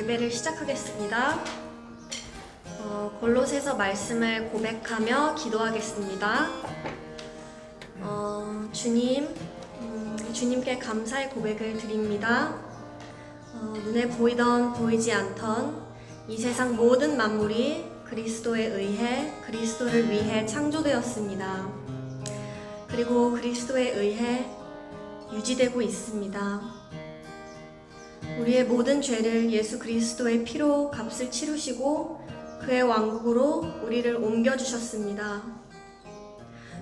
예배를 시작하겠습니다. 골로새서 말씀을 고백하며 기도하겠습니다. 주님께 감사의 고백을 드립니다. 눈에 보이던 보이지 않던 이 세상 모든 만물이 그리스도에 의해 그리스도를 위해 창조되었습니다. 그리고 그리스도에 의해 유지되고 있습니다. 우리의 모든 죄를 예수 그리스도의 피로 값을 치르시고 그의 왕국으로 우리를 옮겨주셨습니다.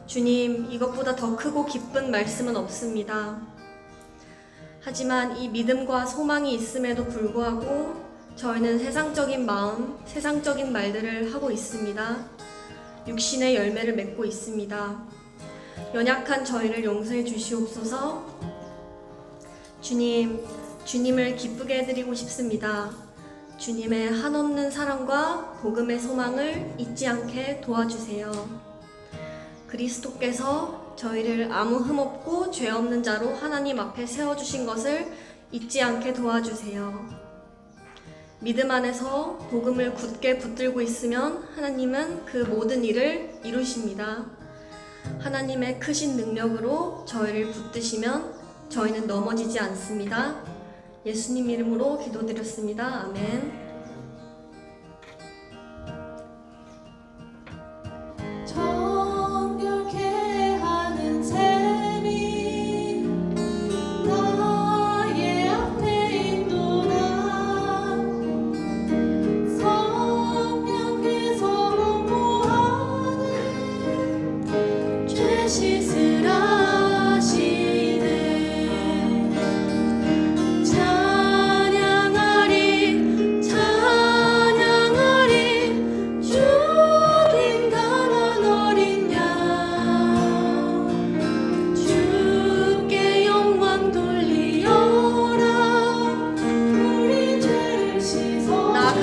주님, 이것보다 더 크고 기쁜 말씀은 없습니다. 하지만 이 믿음과 소망이 있음에도 불구하고 저희는 세상적인 마음, 세상적인 말들을 하고 있습니다. 육신의 열매를 맺고 있습니다. 연약한 저희를 용서해 주시옵소서. 주님을 기쁘게 해드리고 싶습니다. 주님의 한없는 사랑과 복음의 소망을 잊지 않게 도와주세요. 그리스도께서 저희를 아무 흠없고 죄 없는 자로 하나님 앞에 세워주신 것을 잊지 않게 도와주세요. 믿음 안에서 복음을 굳게 붙들고 있으면 하나님은 그 모든 일을 이루십니다. 하나님의 크신 능력으로 저희를 붙드시면 저희는 넘어지지 않습니다. 예수님 이름으로 기도드렸습니다. 아멘.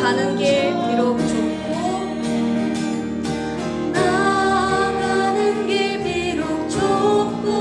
가는 길 비록 좁고 나가는 길 비록 좁고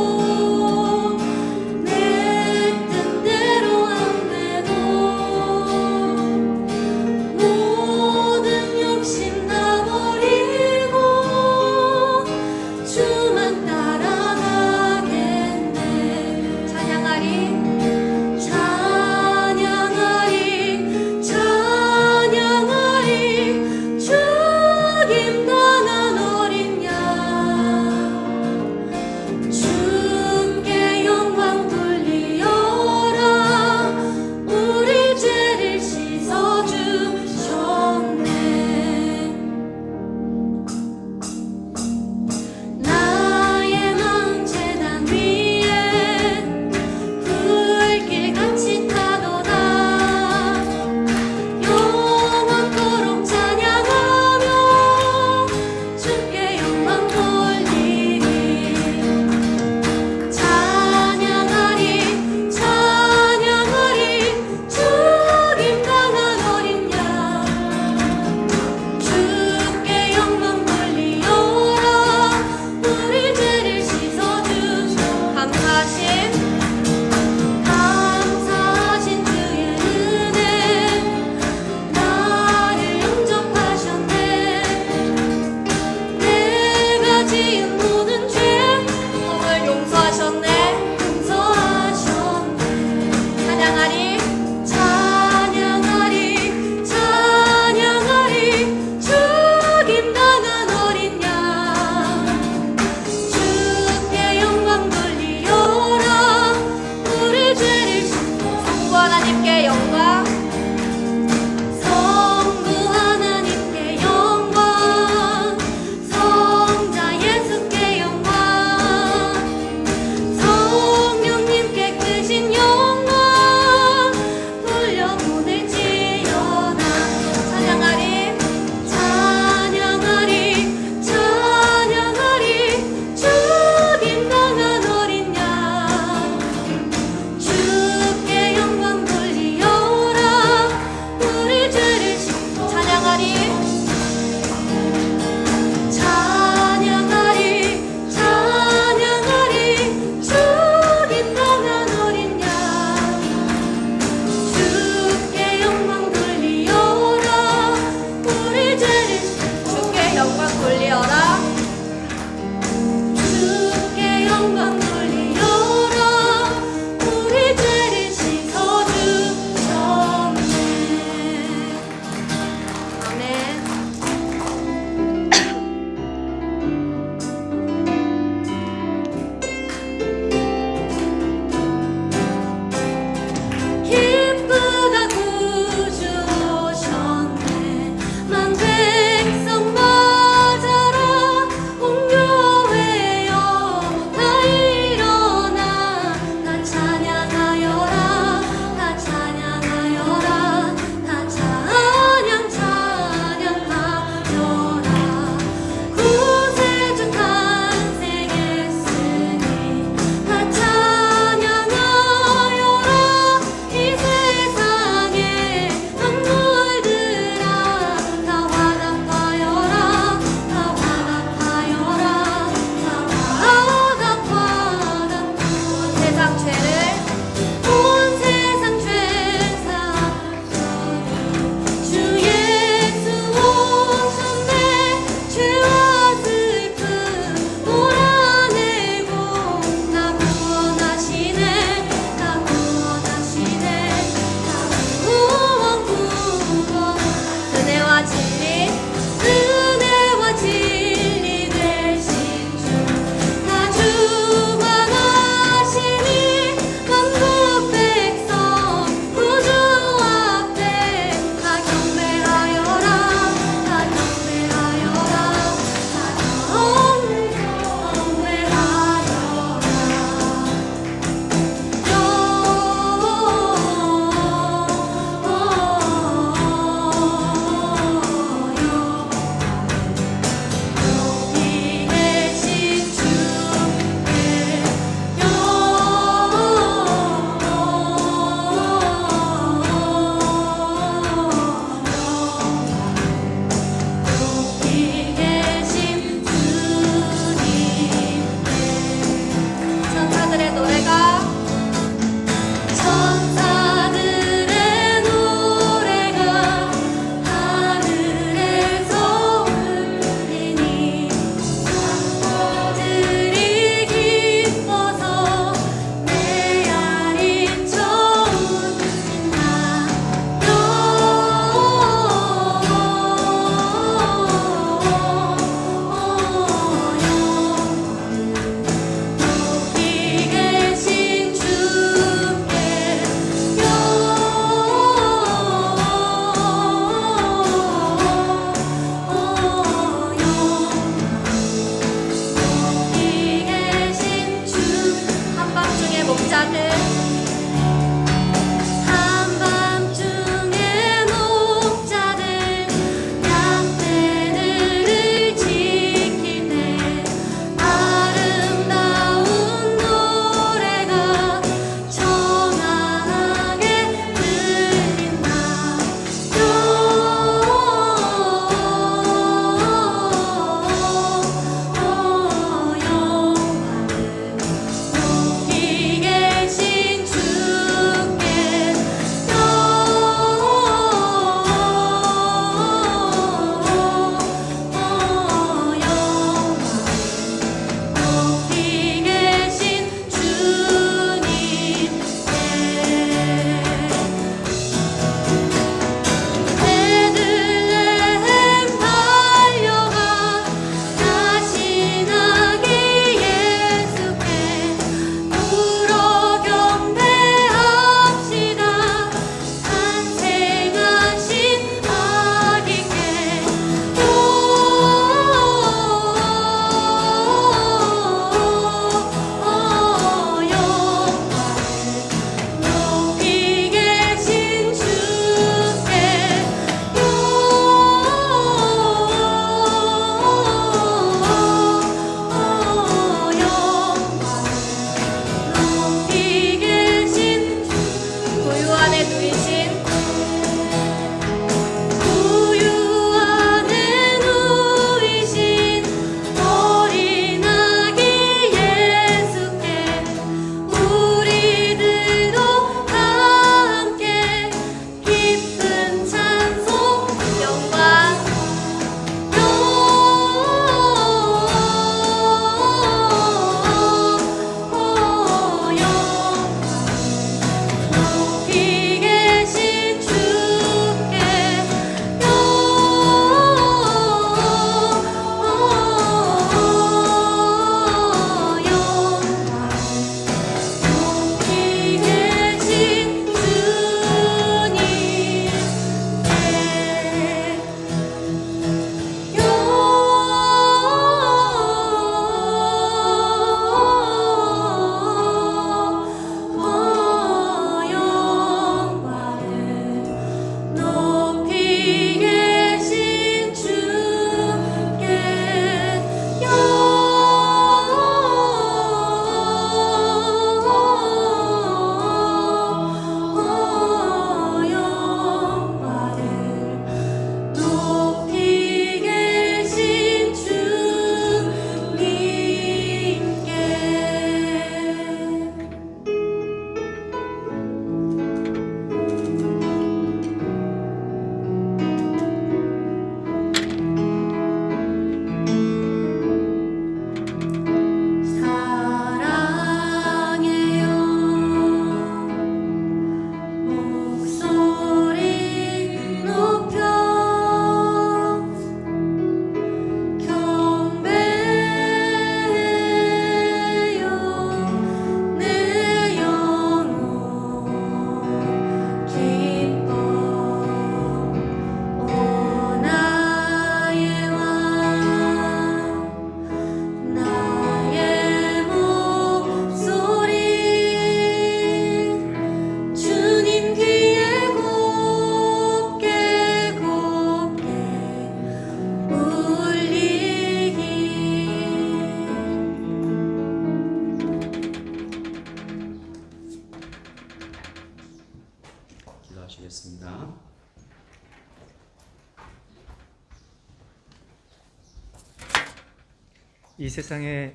이 세상에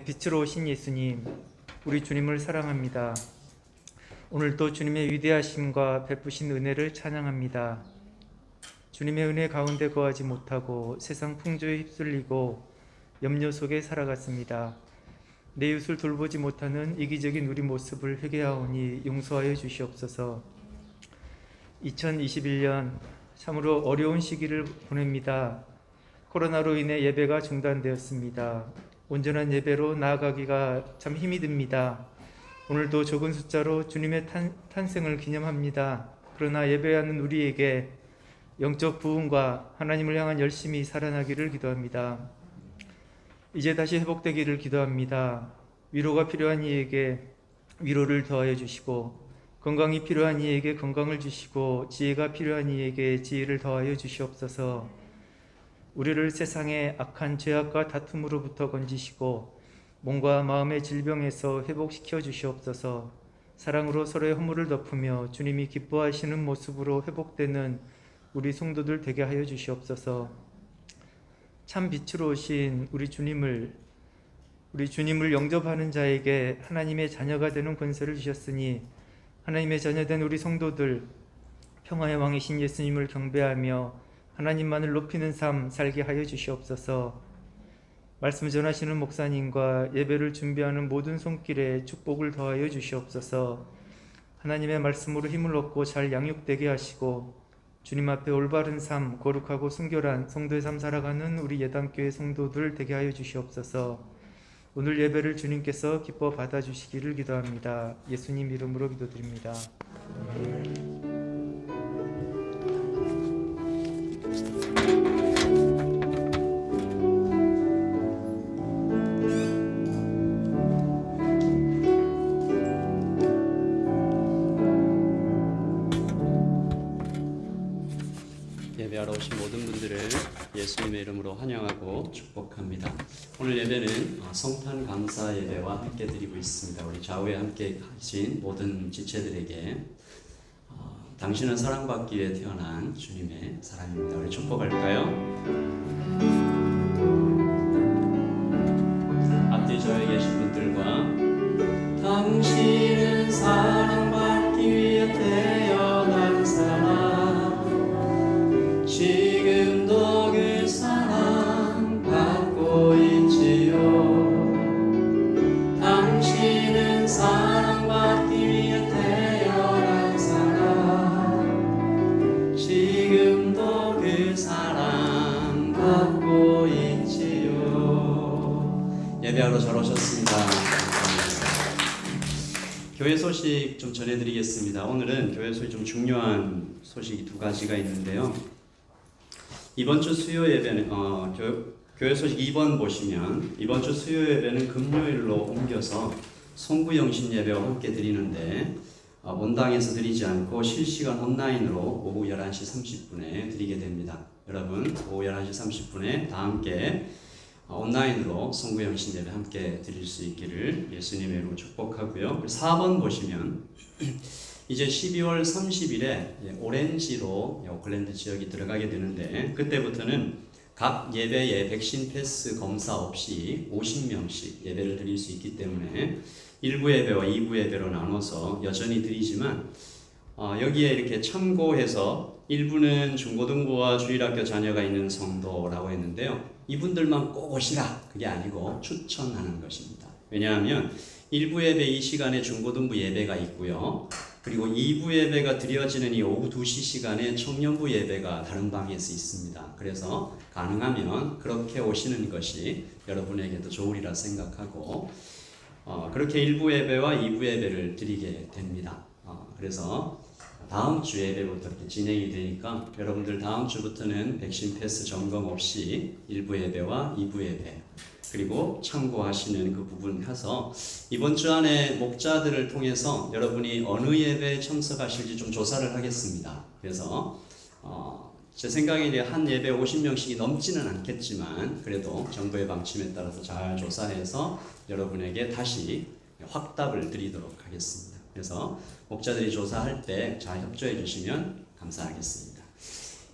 빛으로 오신 예수님, 우리 주님을 사랑합니다. 오늘도 주님의 위대하심과 베푸신 은혜를 찬양합니다. 주님의 은혜 가운데 거하지 못하고 세상 풍조에 휩쓸리고 염려 속에 살아갔습니다. 내 이웃을 돌보지 못하는 이기적인 우리 모습을 회개하오니 용서하여 주시옵소서. 2021년 참으로 어려운 시기를 보냅니다. 코로나로 인해 예배가 중단되었습니다. 온전한 예배로 나아가기가 참 힘이 듭니다. 오늘도 적은 숫자로 주님의 탄생을 기념합니다. 그러나 예배하는 우리에게 영적 부흥과 하나님을 향한 열심히 살아나기를 기도합니다. 이제 다시 회복되기를 기도합니다. 위로가 필요한 이에게 위로를 더하여 주시고, 건강이 필요한 이에게 건강을 주시고, 지혜가 필요한 이에게 지혜를 더하여 주시옵소서. 우리를 세상의 악한 죄악과 다툼으로부터 건지시고 몸과 마음의 질병에서 회복시켜 주시옵소서. 사랑으로 서로의 허물을 덮으며 주님이 기뻐하시는 모습으로 회복되는 우리 성도들 되게 하여 주시옵소서. 참 빛으로 오신 우리 주님을 영접하는 자에게 하나님의 자녀가 되는 권세를 주셨으니 하나님의 자녀된 우리 성도들 평화의 왕이신 예수님을 경배하며 하나님만을 높이는 삶 살게 하여 주시옵소서. 말씀 전하시는 목사님과 예배를 준비하는 모든 손길에 축복을 더하여 주시옵소서. 하나님의 말씀으로 힘을 얻고 잘 양육되게 하시고 주님 앞에 올바른 삶, 거룩하고 순결한 성도의 삶 살아가는 우리 예당교회 성도들 되게 하여 주시옵소서. 오늘 예배를 주님께서 기뻐 받아주시기를 기도합니다. 예수님 이름으로 기도드립니다. 예배하러 오신 모든 분들을 예수님의 이름으로 환영하고 축복합니다. 오늘 예배는 성탄 감사 예배와 함께 드리고 있습니다. 우리 좌우에 함께 하신 모든 지체들에게 당신은 사랑받기 위해 태어난 주님의 사랑입니다. 우리 축복할까요? 앞뒤 저에 계신 분들과 당신은 사랑받기 위해 태어난 사람, 지금도 그 사랑 받고 있지요. 당신은 사랑받기 위해 태어난 사람, 지금도 그 사랑 받고 있지요. 예배하러 잘 오셨습니다. 교회 소식 좀 전해드리겠습니다. 오늘은 교회 소식 좀 중요한 소식이 두 가지가 있는데요. 이번 주 수요 예배는 교회 소식 2번 보시면 이번 주 수요 예배는 금요일로 옮겨서 송구영신 예배와 함께 드리는데 본당에서 드리지 않고 실시간 온라인으로 오후 11시 30분에 드리게 됩니다. 여러분 오후 11시 30분에 다 함께 온라인으로 송구영신 예배 함께 드릴 수 있기를 예수님의 이름으로 축복하고요. 4번 보시면 이제 12월 30일에 오렌지로 오클랜드 지역이 들어가게 되는데 그때부터는 각 예배에 백신 패스 검사 없이 50명씩 예배를 드릴 수 있기 때문에 1부 예배와 2부 예배로 나눠서 여전히 드리지만 여기에 이렇게 참고해서 1부는 중고등부와 주일학교 자녀가 있는 성도라고 했는데요. 이분들만 꼭 오시라 그게 아니고 추천하는 것입니다. 왜냐하면 1부 예배 이 시간에 중고등부 예배가 있고요. 그리고 2부 예배가 드려지는 이 오후 2시 시간에 청년부 예배가 다른 방에서 있습니다. 그래서 가능하면 그렇게 오시는 것이 여러분에게도 좋으리라 생각하고 그렇게 1부 예배와 2부 예배를 드리게 됩니다. 그래서 다음 주 예배부터 이렇게 진행이 되니까 여러분들 다음 주부터는 백신 패스 점검 없이 1부 예배와 2부 예배 그리고 참고하시는 그 부분 해서 이번 주 안에 목자들을 통해서 여러분이 어느 예배에 참석하실지 좀 조사를 하겠습니다. 그래서 제 생각에 한 예배 50명씩이 넘지는 않겠지만 그래도 정부의 방침에 따라서 잘 조사해서 여러분에게 다시 확답을 드리도록 하겠습니다. 그래서 목자들이 조사할 때 잘 협조해 주시면 감사하겠습니다.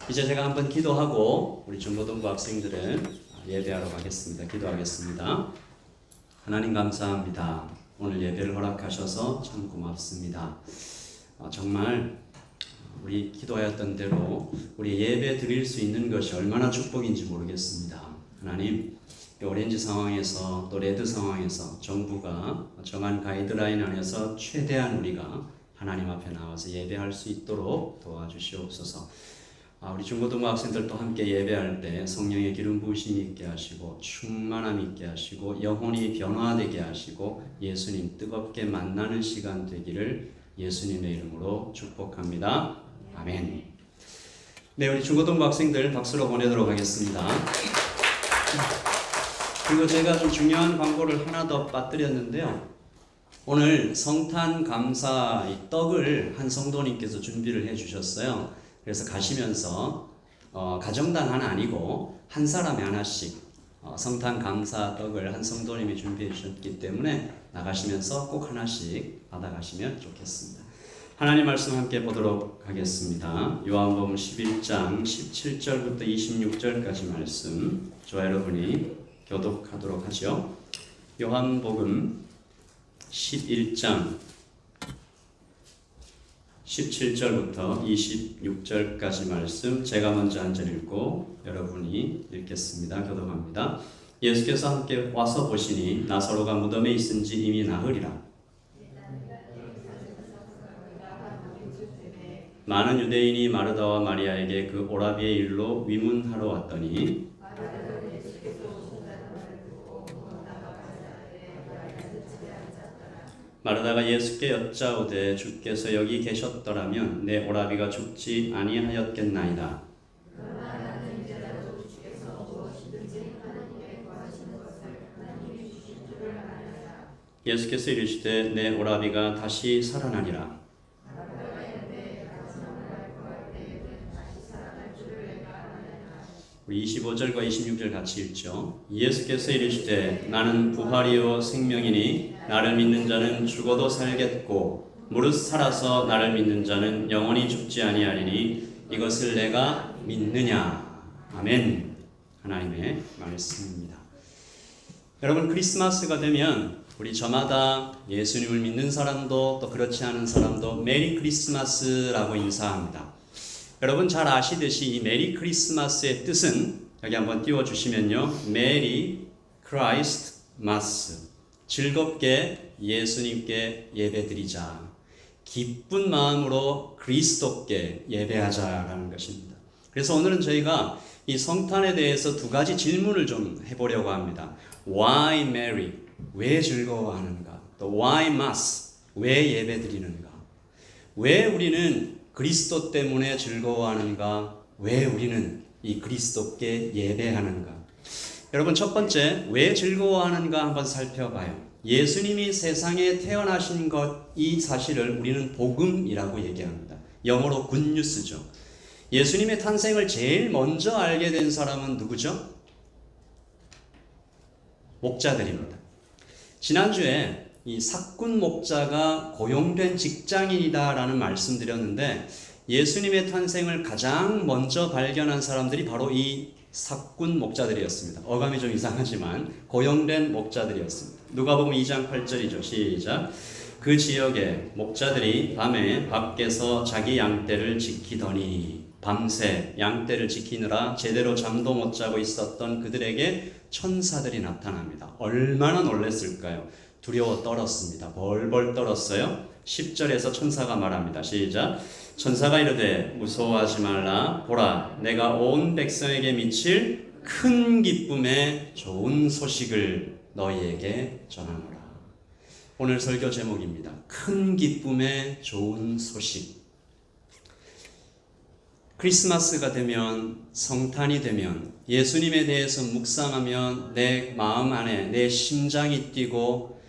이제 제가 한번 기도하고 우리 중고등부 학생들은 예배하러 가겠습니다. 기도하겠습니다. 하나님 감사합니다. 오늘 예배를 허락하셔서 참 고맙습니다. 정말 우리 기도하였던 대로 우리 예배 드릴 수 있는 것이 얼마나 축복인지 모르겠습니다. 하나님, 이 오렌지 상황에서 또 레드 상황에서 정부가 정한 가이드라인 안에서 최대한 우리가 하나님 앞에 나와서 예배할 수 있도록 도와주시옵소서. 우리 중고등부 학생들도 함께 예배할 때 성령의 기름 부으심이 있게 하시고 충만함 있게 하시고 영혼이 변화되게 하시고 예수님 뜨겁게 만나는 시간 되기를 예수님의 이름으로 축복합니다. 아멘. 네, 우리 중고등부 학생들 박수로 보내도록 하겠습니다. 그리고 제가 좀 중요한 광고를 하나 더 빠뜨렸는데요. 오늘 성탄 감사 이 떡을 한 성도님께서 준비를 해주셨어요. 그래서 가시면서 가정당 하나 아니고 한 사람에 하나씩 성탄 감사 떡을 한 성도님이 준비해 주셨기 때문에 나가시면서 꼭 하나씩 받아가시면 좋겠습니다. 하나님 말씀 함께 보도록 하겠습니다. 요한복음 11장 17절부터 26절까지 말씀 저와 여러분이 교독하도록 하죠. 요한복음 11장 17절부터 26절까지 말씀 제가 먼저 한 절 읽고 여러분이 읽겠습니다. 교독합니다. 예수께서 함께 와서 보시니 나사로가 무덤에 있은지 이미 나흘이라. 많은 유대인이 마르다와 마리아에게 그 오라비의 일로 위문하러 왔더니 마르다가 예수께 여짜오되 주께서 여기 계셨더라면 내 오라비가 죽지 아니하였겠나이다. 예수께서 이르시되 내 오라비가 다시 살아나리라. 우리 25절과 26절 같이 읽죠. 예수께서 이르시되 나는 부활이요 생명이니 나를 믿는 자는 죽어도 살겠고 무릇 살아서 나를 믿는 자는 영원히 죽지 아니하리니 이것을 내가 믿느냐. 아멘. 하나님의 말씀입니다. 여러분, 크리스마스가 되면 우리 저마다 예수님을 믿는 사람도 또 그렇지 않은 사람도 메리 크리스마스라고 인사합니다. 여러분 잘 아시듯이 이 메리 크리스마스의 뜻은 여기 한번 띄워주시면요. 메리 크라이스트 마스, 즐겁게 예수님께 예배드리자, 기쁜 마음으로 그리스도께 예배하자라는 것입니다. 그래서 오늘은 저희가 이 성탄에 대해서 두 가지 질문을 좀 해보려고 합니다. Why Mary? 왜 즐거워하는가? 또 Why Mass? 왜 예배드리는가? 왜 우리는 그리스도 때문에 즐거워하는가? 왜 우리는 이 그리스도께 예배하는가? 여러분, 첫 번째, 왜 즐거워하는가 한번 살펴봐요. 예수님이 세상에 태어나신 것, 이 사실을 우리는 복음이라고 얘기합니다. 영어로 굿뉴스죠. 예수님의 탄생을 제일 먼저 알게 된 사람은 누구죠? 목자들입니다. 지난주에 이 사꾼 목자가 고용된 직장인이다라는 말씀드렸는데 예수님의 탄생을 가장 먼저 발견한 사람들이 바로 이 사꾼 목자들이었습니다. 어감이 좀 이상하지만 고용된 목자들이었습니다. 누가복음 2장 8절이죠. 시작. 그 지역에 목자들이 밤에 밖에서 자기 양떼를 지키더니, 밤새 양떼를 지키느라 제대로 잠도 못 자고 있었던 그들에게 천사들이 나타납니다. 얼마나 놀랐을까요? 두려워 떨었습니다. 벌벌 떨었어요. 10절에서 천사가 말합니다. 시작. 천사가 이르되 무서워하지 말라. 보라, 내가 온 백성에게 미칠 큰 기쁨의 좋은 소식을 너희에게 전하노라. 오늘 설교 제목입니다. 큰 기쁨의 좋은 소식. 크리스마스가 되면, 성탄이 되면, 예수님에 대해서 묵상하면 내 마음 안에 내 심장이 뛰고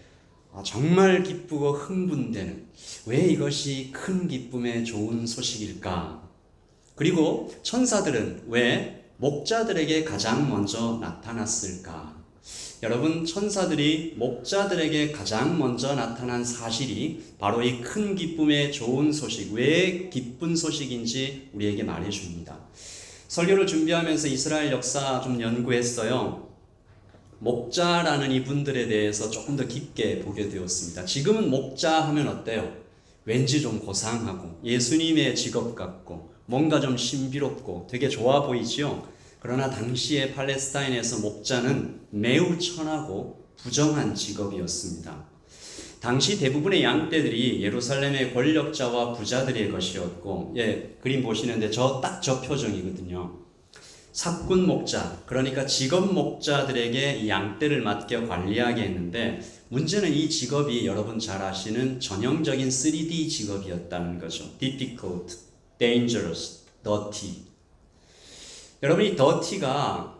정말 기쁘고 흥분되는, 왜 이것이 큰 기쁨의 좋은 소식일까? 그리고 천사들은 왜 목자들에게 가장 먼저 나타났을까? 여러분, 천사들이 목자들에게 가장 먼저 나타난 사실이 바로 이 큰 기쁨의 좋은 소식, 왜 기쁜 소식인지 우리에게 말해줍니다. 설교를 준비하면서 이스라엘 역사 좀 연구했어요. 목자라는 이분들에 대해서 조금 더 깊게 보게 되었습니다. 지금은 목자 하면 어때요? 왠지 좀 고상하고 예수님의 직업 같고 뭔가 좀 신비롭고 되게 좋아 보이지요? 그러나 당시에 팔레스타인에서 목자는 매우 천하고 부정한 직업이었습니다. 당시 대부분의 양떼들이 예루살렘의 권력자와 부자들의 것이었고, 그림 보시는데 딱 저 표정이거든요. 사꾼 목자, 그러니까 직업 목자들에게 이 양떼를 맡겨 관리하게 했는데, 문제는 이 직업이 여러분 잘 아시는 전형적인 3D 직업이었다는 거죠. difficult, dangerous, dirty. 여러분 이 dirty가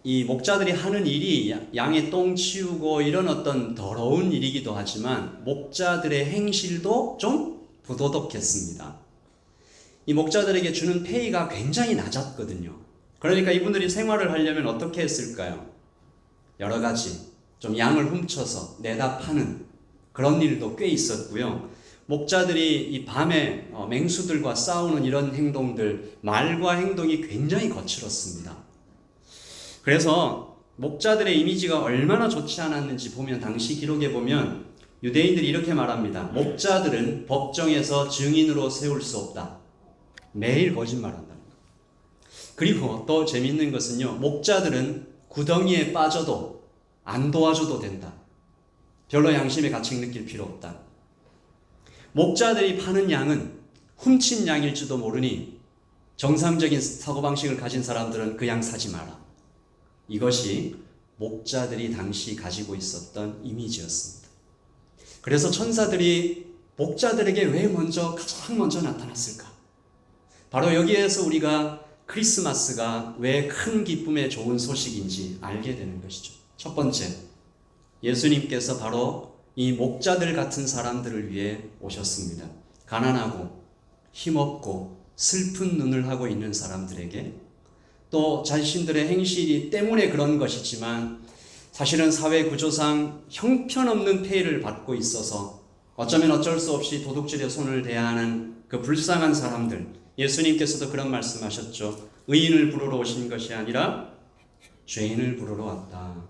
이 목자들이 하는 일이 양의 똥 치우고 이런 어떤 더러운 일이기도 하지만 목자들의 행실도 좀 부도덕했습니다. 이 목자들에게 주는 페이가 굉장히 낮았거든요. 그러니까 이분들이 생활을 하려면 어떻게 했을까요? 여러 가지 좀 양을 훔쳐서 내다 파는 그런 일도 꽤 있었고요. 목자들이 이 밤에 맹수들과 싸우는 이런 행동들, 말과 행동이 굉장히 거칠었습니다. 그래서 목자들의 이미지가 얼마나 좋지 않았는지 보면 당시 기록에 보면 유대인들이 이렇게 말합니다. 목자들은 법정에서 증인으로 세울 수 없다. 매일 거짓말한다는 거예요. 그리고 또 재밌는 것은요. 목자들은 구덩이에 빠져도 안 도와줘도 된다. 별로 양심의 가책 느낄 필요 없다. 목자들이 파는 양은 훔친 양일지도 모르니 정상적인 사고방식을 가진 사람들은 그 양 사지 마라. 이것이 목자들이 당시 가지고 있었던 이미지였습니다. 그래서 천사들이 목자들에게 왜 가장 먼저 나타났을까? 바로 여기에서 우리가 크리스마스가 왜 큰 기쁨의 좋은 소식인지 알게 되는 것이죠. 첫 번째, 예수님께서 바로 이 목자들 같은 사람들을 위해 오셨습니다. 가난하고 힘없고 슬픈 눈을 하고 있는 사람들에게, 또 자신들의 행실 때문에 그런 것이지만 사실은 사회 구조상 형편없는 폐해를 받고 있어서 어쩌면 어쩔 수 없이 도둑질에 손을 대야 하는 그 불쌍한 사람들, 예수님께서도 그런 말씀하셨죠. 의인을 부르러 오신 것이 아니라 죄인을 부르러 왔다.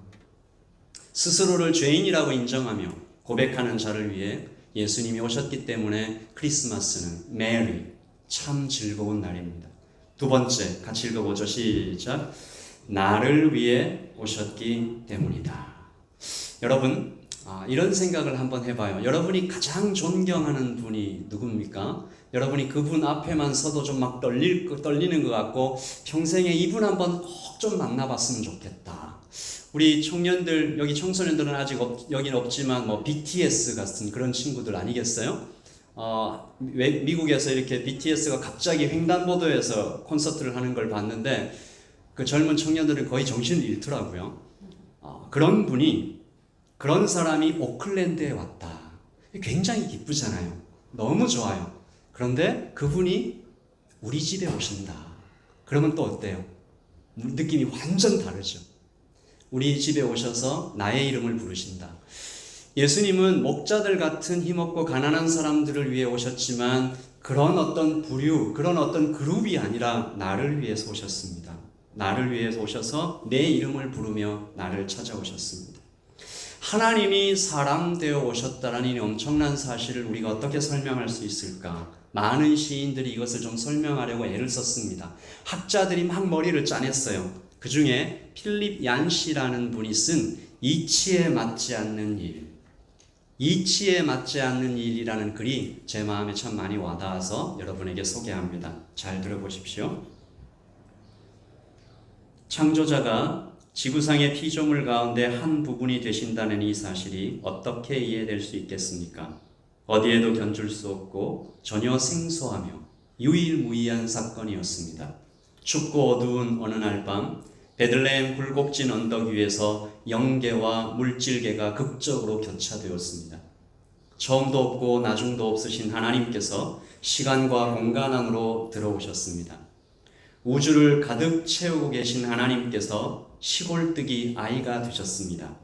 스스로를 죄인이라고 인정하며 고백하는 자를 위해 예수님이 오셨기 때문에 크리스마스는 메리, 참 즐거운 날입니다. 두 번째, 같이 읽어보죠. 시작. 나를 위해 오셨기 때문이다. 여러분, 이런 생각을 한번 해봐요. 여러분이 가장 존경하는 분이 누굽니까? 여러분이 그분 앞에만 서도 좀 막 떨리는 것 같고 평생에 이분 한번 꼭 좀 만나봤으면 좋겠다. 우리 청년들, 여기 청소년들은 아직 여긴 없지만 뭐 BTS 같은 그런 친구들 아니겠어요? 미국에서 이렇게 BTS가 갑자기 횡단보도에서 콘서트를 하는 걸 봤는데 그 젊은 청년들은 거의 정신을 잃더라고요. 그런 사람이 오클랜드에 왔다. 굉장히 기쁘잖아요. 너무 좋아요. 그런데 그분이 우리 집에 오신다. 그러면 또 어때요? 느낌이 완전 다르죠. 우리 집에 오셔서 나의 이름을 부르신다. 예수님은 목자들 같은 힘없고 가난한 사람들을 위해 오셨지만 그런 어떤 부류, 그런 어떤 그룹이 아니라 나를 위해서 오셨습니다. 나를 위해서 오셔서 내 이름을 부르며 나를 찾아오셨습니다. 하나님이 사람 되어 오셨다라는 이 엄청난 사실을 우리가 어떻게 설명할 수 있을까? 많은 시인들이 이것을 좀 설명하려고 애를 썼습니다. 학자들이 막 머리를 짜냈어요. 그 중에 필립 얀시라는 분이 쓴 이치에 맞지 않는 일, 이치에 맞지 않는 일이라는 글이 제 마음에 참 많이 와닿아서 여러분에게 소개합니다. 잘 들어보십시오. 창조자가 지구상의 피조물 가운데 한 부분이 되신다는 이 사실이 어떻게 이해될 수 있겠습니까? 어디에도 견줄 수 없고 전혀 생소하며 유일무이한 사건이었습니다. 춥고 어두운 어느 날 밤 베들레헴 굴곡진 언덕 위에서 영계와 물질계가 극적으로 교차되었습니다. 처음도 없고 나중도 없으신 하나님께서 시간과 공간 안으로 들어오셨습니다. 우주를 가득 채우고 계신 하나님께서 시골뜨기 아이가 되셨습니다.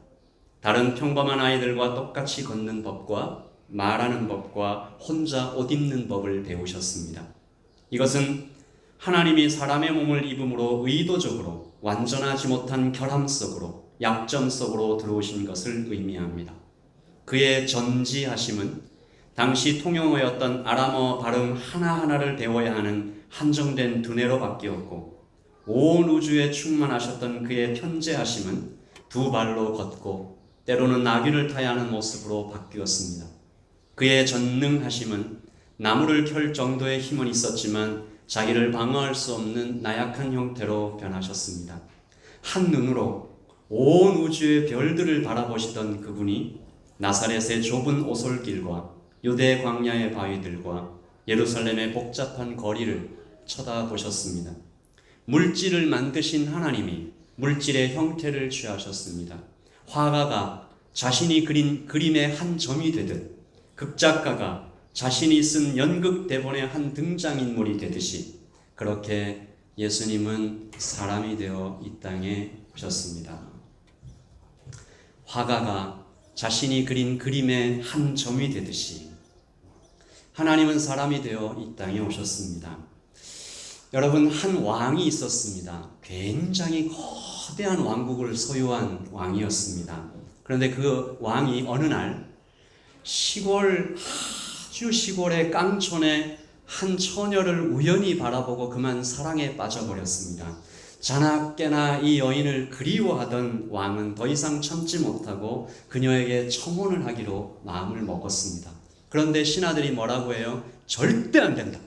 다른 평범한 아이들과 똑같이 걷는 법과 말하는 법과 혼자 옷 입는 법을 배우셨습니다. 이것은 하나님이 사람의 몸을 입음으로 의도적으로 완전하지 못한 결함 속으로 약점 속으로 들어오신 것을 의미합니다. 그의 전지하심은 당시 통용어였던 아람어 발음 하나하나를 배워야 하는 한정된 두뇌로 바뀌었고, 온 우주에 충만하셨던 그의 편재하심은 두 발로 걷고 때로는 나귀를 타야 하는 모습으로 바뀌었습니다. 그의 전능하심은 나무를 켤 정도의 힘은 있었지만 자기를 방어할 수 없는 나약한 형태로 변하셨습니다. 한눈으로 온 우주의 별들을 바라보시던 그분이 나사렛의 좁은 오솔길과 유대 광야의 바위들과 예루살렘의 복잡한 거리를 쳐다보셨습니다. 물질을 만드신 하나님이 물질의 형태를 취하셨습니다. 화가가 자신이 그린 그림의 한 점이 되듯, 극작가가 자신이 쓴 연극 대본의 한 등장인물이 되듯이, 그렇게 예수님은 사람이 되어 이 땅에 오셨습니다. 화가가 자신이 그린 그림의 한 점이 되듯이 하나님은 사람이 되어 이 땅에 오셨습니다. 여러분, 한 왕이 있었습니다. 굉장히 거대한 왕국을 소유한 왕이었습니다. 그런데 그 왕이 어느 날 아주 시골의 깡촌에 한 처녀를 우연히 바라보고 그만 사랑에 빠져버렸습니다. 자나깨나 이 여인을 그리워하던 왕은 더 이상 참지 못하고 그녀에게 청혼을 하기로 마음을 먹었습니다. 그런데 신하들이 뭐라고 해요? 절대 안 된다.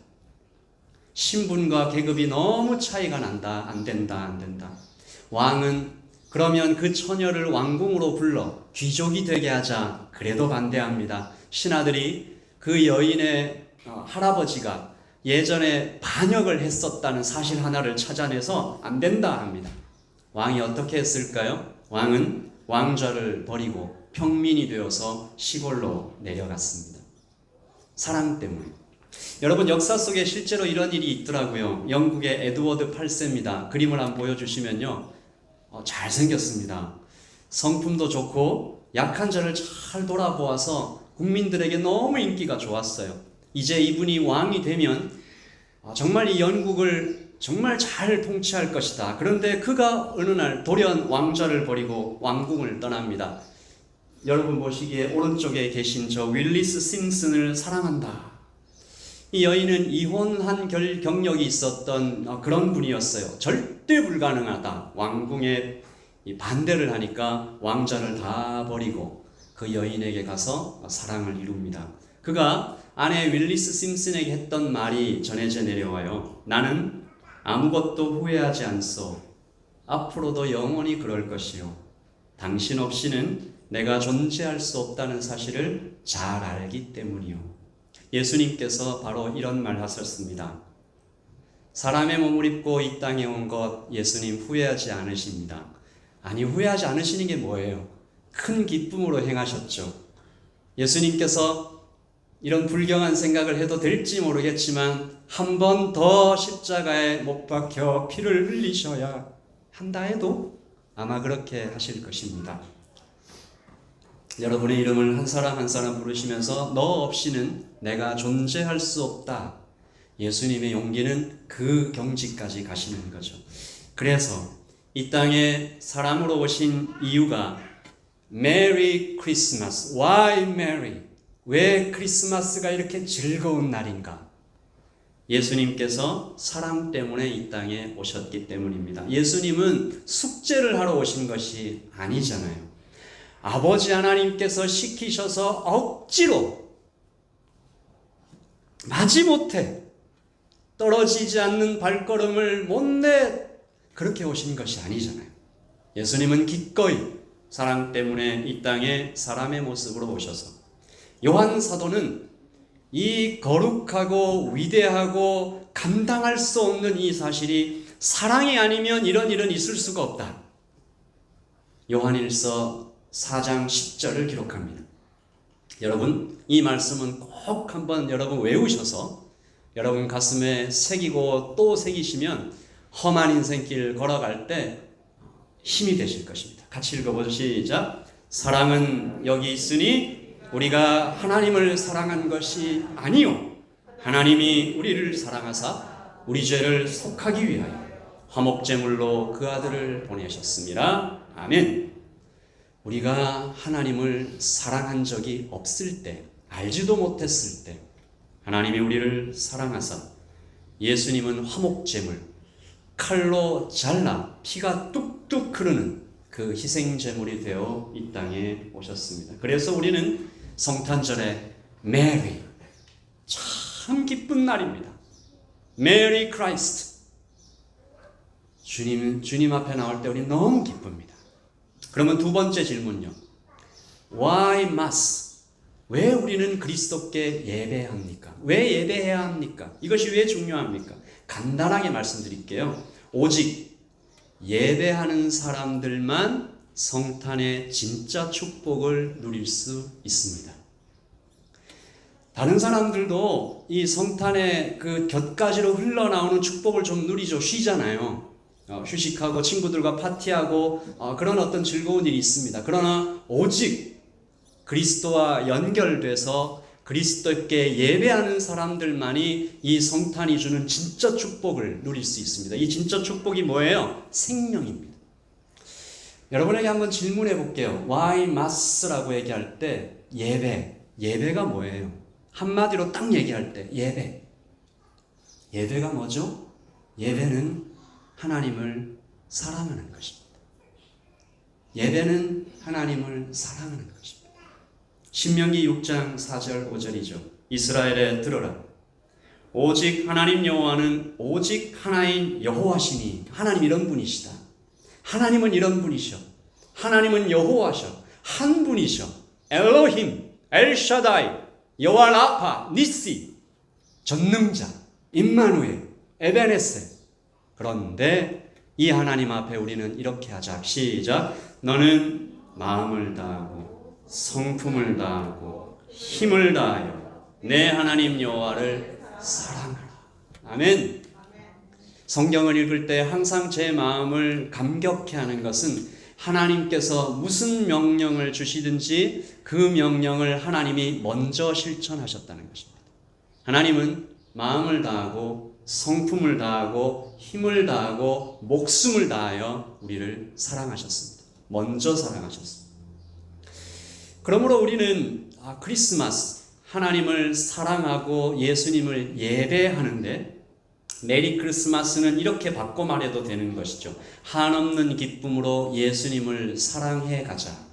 신분과 계급이 너무 차이가 난다. 안 된다. 왕은 그러면 그 처녀를 왕궁으로 불러 귀족이 되게 하자. 그래도 반대합니다. 신하들이 그 여인의 할아버지가 예전에 반역을 했었다는 사실 하나를 찾아내서 안 된다 합니다. 왕이 어떻게 했을까요? 왕은 왕좌를 버리고 평민이 되어서 시골로 내려갔습니다. 사랑 때문에. 여러분, 역사 속에 실제로 이런 일이 있더라고요. 영국의 에드워드 8세입니다. 그림을 한번 보여주시면요, 잘생겼습니다. 성품도 좋고 약한 자를 잘 돌아보아서 국민들에게 너무 인기가 좋았어요. 이제 이분이 왕이 되면 정말 이 영국을 정말 잘 통치할 것이다. 그런데 그가 어느 날 돌연 왕좌를 버리고 왕궁을 떠납니다. 여러분 보시기에 오른쪽에 계신 저 윌리스 심슨을 사랑한다. 이 여인은 이혼한 경력이 있었던 그런 분이었어요. 절대 불가능하다. 왕궁에 반대를 하니까 왕좌를 다 버리고 그 여인에게 가서 사랑을 이룹니다. 그가 아내 윌리스 심슨에게 했던 말이 전해져 내려와요. 나는 아무것도 후회하지 않소. 앞으로도 영원히 그럴 것이요. 당신 없이는 내가 존재할 수 없다는 사실을 잘 알기 때문이요. 예수님께서 바로 이런 말 하셨습니다. 사람의 몸을 입고 이 땅에 온 것 예수님 후회하지 않으십니다. 아니, 후회하지 않으시는 게 뭐예요? 큰 기쁨으로 행하셨죠. 예수님께서 이런 불경한 생각을 해도 될지 모르겠지만 한 번 더 십자가에 못 박혀 피를 흘리셔야 한다 해도 아마 그렇게 하실 것입니다. 여러분의 이름을 한 사람 한 사람 부르시면서 너 없이는 내가 존재할 수 없다. 예수님의 용기는 그 경지까지 가시는 거죠. 그래서 이 땅에 사람으로 오신 이유가 메리 크리스마스. Why Mary? 왜 크리스마스가 이렇게 즐거운 날인가? 예수님께서 사랑 때문에 이 땅에 오셨기 때문입니다. 예수님은 숙제를 하러 오신 것이 아니잖아요. 아버지 하나님께서 시키셔서 억지로 마지못해 떨어지지 않는 발걸음을 못내 그렇게 오신 것이 아니잖아요. 예수님은 기꺼이 사랑 때문에 이 땅에 사람의 모습으로 오셔서, 요한 사도는 이 거룩하고 위대하고 감당할 수 없는 이 사실이 사랑이 아니면 이런 일은 있을 수가 없다. 요한일서 4장 10절을 기록합니다. 여러분, 이 말씀은 꼭 한번 여러분 외우셔서 여러분 가슴에 새기고 또 새기시면 험한 인생길 걸어갈 때 힘이 되실 것입니다. 같이 읽어보죠. 시작. 사랑은 여기 있으니 우리가 하나님을 사랑한 것이 아니요 하나님이 우리를 사랑하사 우리 죄를 속하기 위하여 화목제물로 그 아들을 보내셨습니다. 아멘. 우리가 하나님을 사랑한 적이 없을 때, 알지도 못했을 때 하나님이 우리를 사랑하사 예수님은 화목제물, 칼로 잘라 피가 뚝뚝 흐르는 그 희생제물이 되어 이 땅에 오셨습니다. 그래서 우리는 성탄절에 메리, 참 기쁜 날입니다. 메리 크라이스트. 주님 앞에 나올 때 우리 너무 기쁩니다. 그러면 두 번째 질문요. Why mass? 왜 우리는 그리스도께 예배합니까? 왜 예배해야 합니까? 이것이 왜 중요합니까? 간단하게 말씀드릴게요. 오직 예배하는 사람들만 성탄의 진짜 축복을 누릴 수 있습니다. 다른 사람들도 이 성탄의 그 곁가지로 흘러나오는 축복을 좀 누리죠. 쉬잖아요. 휴식하고 친구들과 파티하고 그런 어떤 즐거운 일이 있습니다. 그러나 오직 그리스도와 연결돼서 그리스도께 예배하는 사람들만이 이 성탄이 주는 진짜 축복을 누릴 수 있습니다. 이 진짜 축복이 뭐예요? 생명입니다. 여러분에게 한번 질문해 볼게요. Why mass라고 얘기할 때 예배가 뭐예요? 한마디로 딱 얘기할 때 예배가 뭐죠? 예배는 하나님을 사랑하는 것입니다. 예배는 하나님을 사랑하는 것입니다. 신명기 6장 4절 5절이죠. 이스라엘에 들어라. 오직 하나님 여호와는 오직 하나인 여호와시니. 하나님 이런 분이시다. 하나님은 이런 분이셔. 하나님은 여호와셔. 한 분이셔. 엘로힘, 엘샤다이, 여호와 라파, 니시, 전능자, 임마누엘, 에베네세. 그런데 이 하나님 앞에 우리는 이렇게 하자. 시작. 너는 마음을 다하고 성품을 다하고 힘을 다하여 내 하나님 여호와를 사랑하라. 아멘. 성경을 읽을 때 항상 제 마음을 감격해 하는 것은 하나님께서 무슨 명령을 주시든지 그 명령을 하나님이 먼저 실천하셨다는 것입니다. 하나님은 마음을 다하고 성품을 다하고 힘을 다하고 목숨을 다하여 우리를 사랑하셨습니다. 먼저 사랑하셨습니다. 그러므로 우리는 크리스마스, 하나님을 사랑하고 예수님을 예배하는데 메리 크리스마스는 이렇게 바꿔 말해도 되는 것이죠. 한없는 기쁨으로 예수님을 사랑해 가자.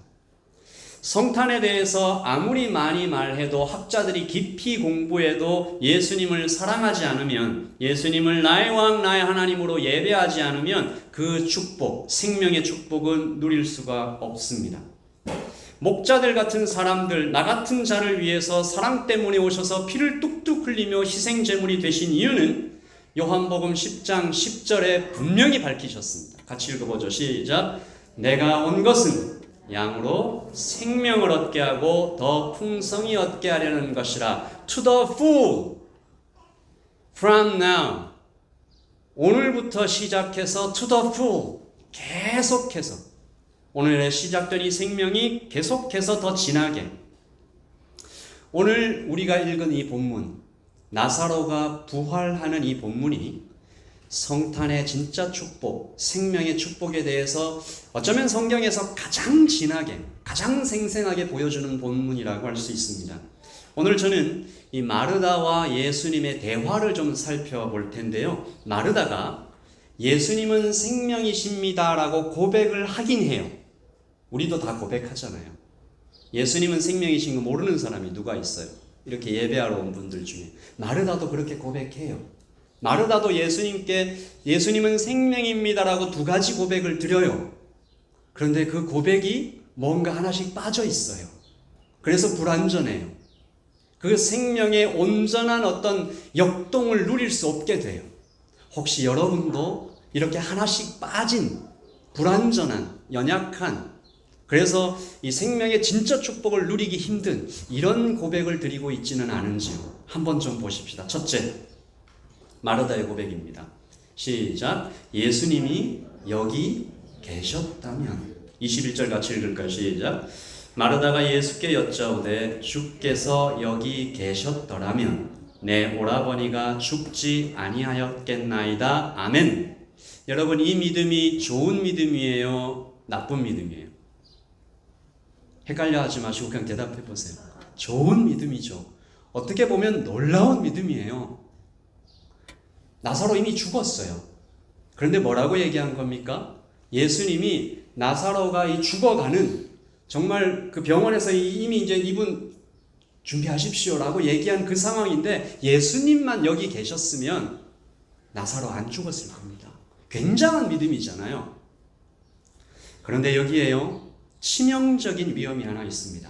성탄에 대해서 아무리 많이 말해도 학자들이 깊이 공부해도 예수님을 사랑하지 않으면, 예수님을 나의 왕 나의 하나님으로 예배하지 않으면 그 축복, 생명의 축복은 누릴 수가 없습니다. 목자들 같은 사람들, 나 같은 자를 위해서 사랑 때문에 오셔서 피를 뚝뚝 흘리며 희생제물이 되신 이유는 요한복음 10장 10절에 분명히 밝히셨습니다. 같이 읽어보죠. 시작. 내가 온 것은 양으로 생명을 얻게 하고 더 풍성히 얻게 하려는 것이라. To the full. From now. 오늘부터 시작해서 to the full. 계속해서. 오늘의 시작된 이 생명이 계속해서 더 진하게. 오늘 우리가 읽은 이 본문, 나사로가 부활하는 이 본문이 성탄의 진짜 축복, 생명의 축복에 대해서 어쩌면 성경에서 가장 진하게, 가장 생생하게 보여주는 본문이라고 할 수 있습니다. 오늘 저는 이 마르다와 예수님의 대화를 좀 살펴볼 텐데요. 마르다가 예수님은 생명이십니다라고 고백을 하긴 해요. 우리도 다 고백하잖아요. 예수님은 생명이신 거 모르는 사람이 누가 있어요? 이렇게 예배하러 온 분들 중에. 마르다도 그렇게 고백해요. 마르다도 예수님께 예수님은 생명입니다라고 두 가지 고백을 드려요. 그런데 그 고백이 뭔가 하나씩 빠져 있어요. 그래서 불완전해요. 그 생명의 온전한 어떤 역동을 누릴 수 없게 돼요. 혹시 여러분도 이렇게 하나씩 빠진 불완전한, 연약한, 그래서 이 생명의 진짜 축복을 누리기 힘든 이런 고백을 드리고 있지는 않은지요? 한번 좀 보십시다. 첫째, 마르다의 고백입니다. 시작. 예수님이 여기 계셨다면. 21절 같이 읽을까요? 시작. 마르다가 예수께 여짜오되 주께서 여기 계셨더라면 내 오라버니가 죽지 아니하였겠나이다. 아멘. 여러분, 이 믿음이 좋은 믿음이에요? 나쁜 믿음이에요? 헷갈려 하지 마시고 그냥 대답해 보세요. 좋은 믿음이죠. 어떻게 보면 놀라운 믿음이에요. 나사로 이미 죽었어요. 그런데 뭐라고 얘기한 겁니까? 예수님이 나사로가 이 죽어가는, 정말 그 병원에서 이미 이제 이분 준비하십시오라고 얘기한 그 상황인데, 예수님만 여기 계셨으면 나사로 안 죽었을 겁니다. 굉장한 믿음이잖아요. 그런데 여기에요, 치명적인 위험이 하나 있습니다.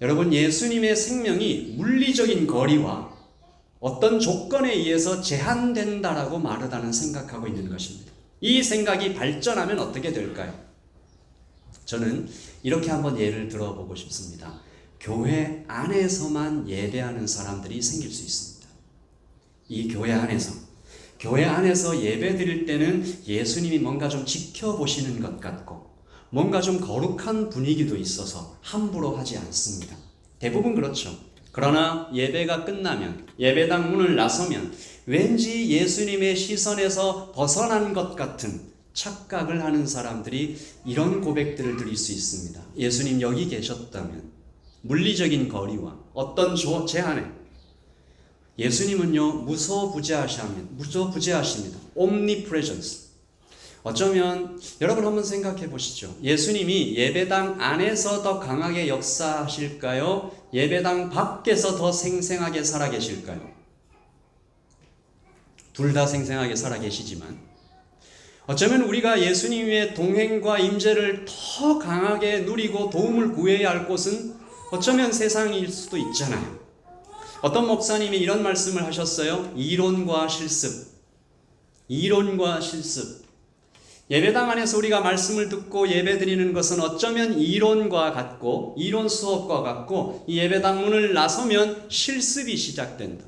여러분, 예수님의 생명이 물리적인 거리와 어떤 조건에 의해서 제한된다라고 마르다는 생각하고 있는 것입니다. 이 생각이 발전하면 어떻게 될까요? 저는 이렇게 한번 예를 들어보고 싶습니다. 교회 안에서만 예배하는 사람들이 생길 수 있습니다. 이 교회 안에서 예배 드릴 때는 예수님이 뭔가 좀 지켜보시는 것 같고 뭔가 좀 거룩한 분위기도 있어서 함부로 하지 않습니다. 대부분 그렇죠. 그러나 예배가 끝나면, 예배당 문을 나서면 왠지 예수님의 시선에서 벗어난 것 같은 착각을 하는 사람들이 이런 고백들을 드릴 수 있습니다. 예수님 여기 계셨다면, 물리적인 거리와 어떤 제한에, 예수님은요 무소부재하십니다. omnipresence. 어쩌면 여러분 한번 생각해 보시죠. 예수님이 예배당 안에서 더 강하게 역사하실까요? 예배당 밖에서 더 생생하게 살아계실까요? 둘 다 생생하게 살아계시지만, 어쩌면 우리가 예수님의 동행과 임재를 더 강하게 누리고 도움을 구해야 할 곳은 어쩌면 세상일 수도 있잖아요. 어떤 목사님이 이런 말씀을 하셨어요. 이론과 실습. 예배당 안에서 우리가 말씀을 듣고 예배드리는 것은 어쩌면 이론과 같고, 이론 수업과 같고, 이 예배당 문을 나서면 실습이 시작된다.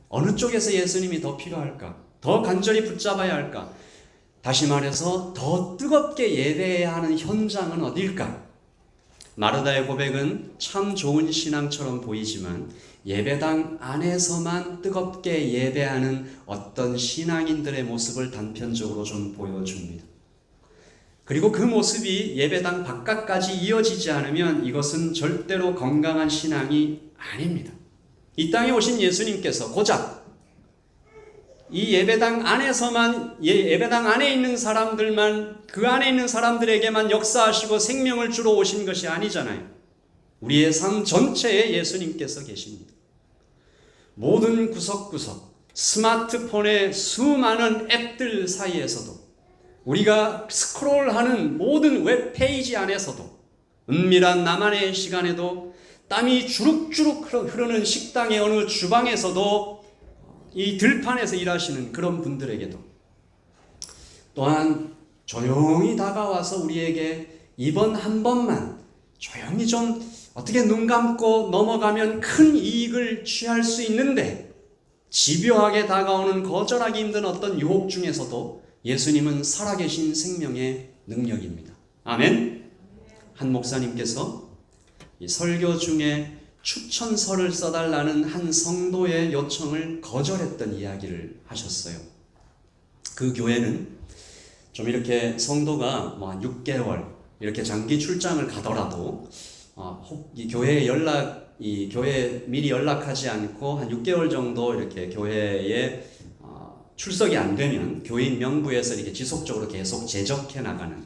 어느 쪽에서 예수님이 더 필요할까? 더 간절히 붙잡아야 할까? 다시 말해서 더 뜨겁게 예배해야 하는 현장은 어딜까? 마르다의 고백은 참 좋은 신앙처럼 보이지만 예배당 안에서만 뜨겁게 예배하는 어떤 신앙인들의 모습을 단편적으로 좀 보여줍니다. 그리고 그 모습이 예배당 바깥까지 이어지지 않으면 이것은 절대로 건강한 신앙이 아닙니다. 이 땅에 오신 예수님께서 고작 이 예배당 안에서만, 예배당 안에 있는 사람들만, 그 안에 있는 사람들에게만 역사하시고 생명을 주러 오신 것이 아니잖아요. 우리의 삶 전체에 예수님께서 계십니다. 모든 구석구석, 스마트폰의 수많은 앱들 사이에서도, 우리가 스크롤하는 모든 웹페이지 안에서도, 은밀한 나만의 시간에도, 땀이 주룩주룩 흐르는 식당의 어느 주방에서도, 이 들판에서 일하시는 그런 분들에게도, 또한 조용히 다가와서 우리에게 이번 한 번만 조용히 좀 어떻게 눈 감고 넘어가면 큰 이익을 취할 수 있는데 집요하게 다가오는 거절하기 힘든 어떤 유혹 중에서도 예수님은 살아계신 생명의 능력입니다. 아멘. 한 목사님께서 이 설교 중에 추천서를 써달라는 한 성도의 요청을 거절했던 이야기를 하셨어요. 그 교회는 좀 이렇게 성도가 뭐 한 6개월 이렇게 장기 출장을 가더라도 이 교회에 미리 연락하지 않고 한 6개월 정도 이렇게 교회에 출석이 안 되면 교인 명부에서 이렇게 지속적으로 계속 제적해 나가는,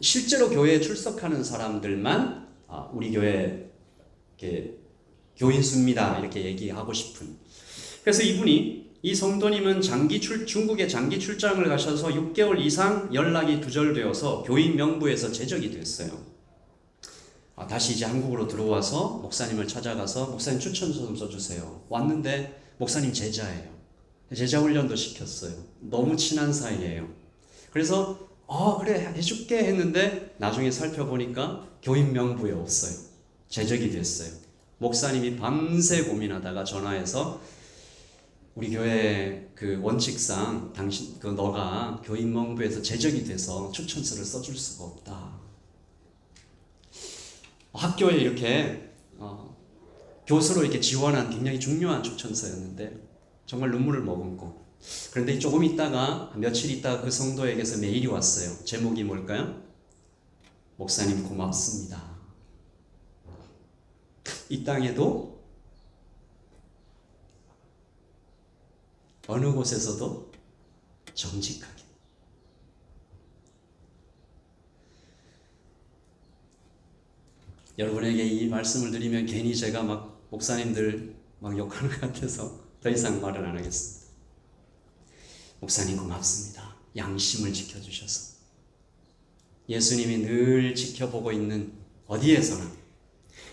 실제로 교회에 출석하는 사람들만 우리 교회 교인 수입니다 이렇게 얘기하고 싶은. 그래서 이 성도님은 중국에 장기 출장을 가셔서 6개월 이상 연락이 두절되어서 교인 명부에서 제적이 됐어요. 다시 이제 한국으로 들어와서 목사님을 찾아가서 목사님 추천서 좀 써주세요. 왔는데 목사님 제자예요. 제자 훈련도 시켰어요. 너무 친한 사이예요. 그래서 그래 해줄게 했는데 나중에 살펴보니까 교인 명부에 없어요. 제적이 됐어요. 목사님이 밤새 고민하다가 전화해서 우리 교회 그 원칙상 너가 교인 명부에서 제적이 돼서 추천서를 써줄 수가 없다. 학교에 이렇게 교수로 이렇게 지원한 굉장히 중요한 추천서였는데 정말 눈물을 머금고, 그런데 조금 있다가 며칠 있다가 그 성도에게서 메일이 왔어요. 제목이 뭘까요? 목사님 고맙습니다. 이 땅에도 어느 곳에서도 정직하게. 여러분에게 이 말씀을 드리면 괜히 제가 막 목사님들 막 욕하는 것 같아서 더 이상 말을 안 하겠습니다. 목사님 고맙습니다. 양심을 지켜주셔서. 예수님이 늘 지켜보고 있는 어디에서나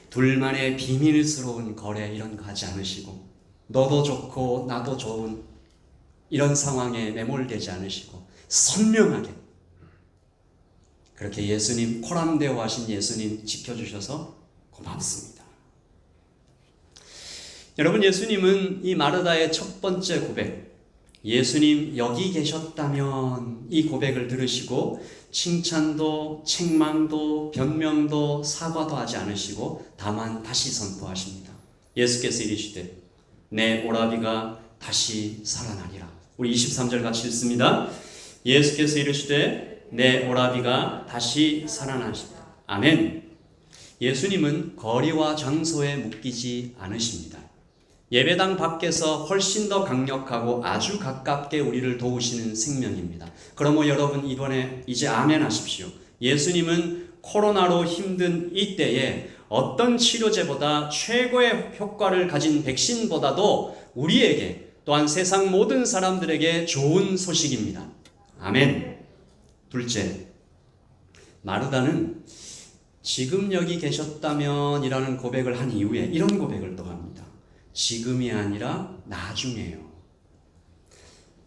둘만의 비밀스러운 거래 이런 거 하지 않으시고, 너도 좋고 나도 좋은 이런 상황에 매몰되지 않으시고 선명하게 그렇게 예수님, 코람데오 하신 예수님 지켜주셔서 고맙습니다. 여러분, 예수님은 이 마르다의 첫 번째 고백, 예수님 여기 계셨다면, 이 고백을 들으시고 칭찬도 책망도 변명도 사과도 하지 않으시고 다만 다시 선포하십니다. 예수께서 이르시되 내 오라비가 다시 살아나리라. 우리 23절 같이 읽습니다. 예수께서 이르시되 내 오라비가 다시 살아나십니다. 아멘. 예수님은 거리와 장소에 묶이지 않으십니다. 예배당 밖에서 훨씬 더 강력하고 아주 가깝게 우리를 도우시는 생명입니다. 그러므로 여러분, 이번에 이제 아멘 하십시오. 예수님은 코로나로 힘든 이때에 어떤 치료제보다 최고의 효과를 가진 백신보다도 우리에게, 또한 세상 모든 사람들에게 좋은 소식입니다. 아멘. 둘째, 마르다는 지금 여기 계셨다면 이라는 고백을 한 이후에 이런 고백을 또 합니다. 지금이 아니라 나중에요.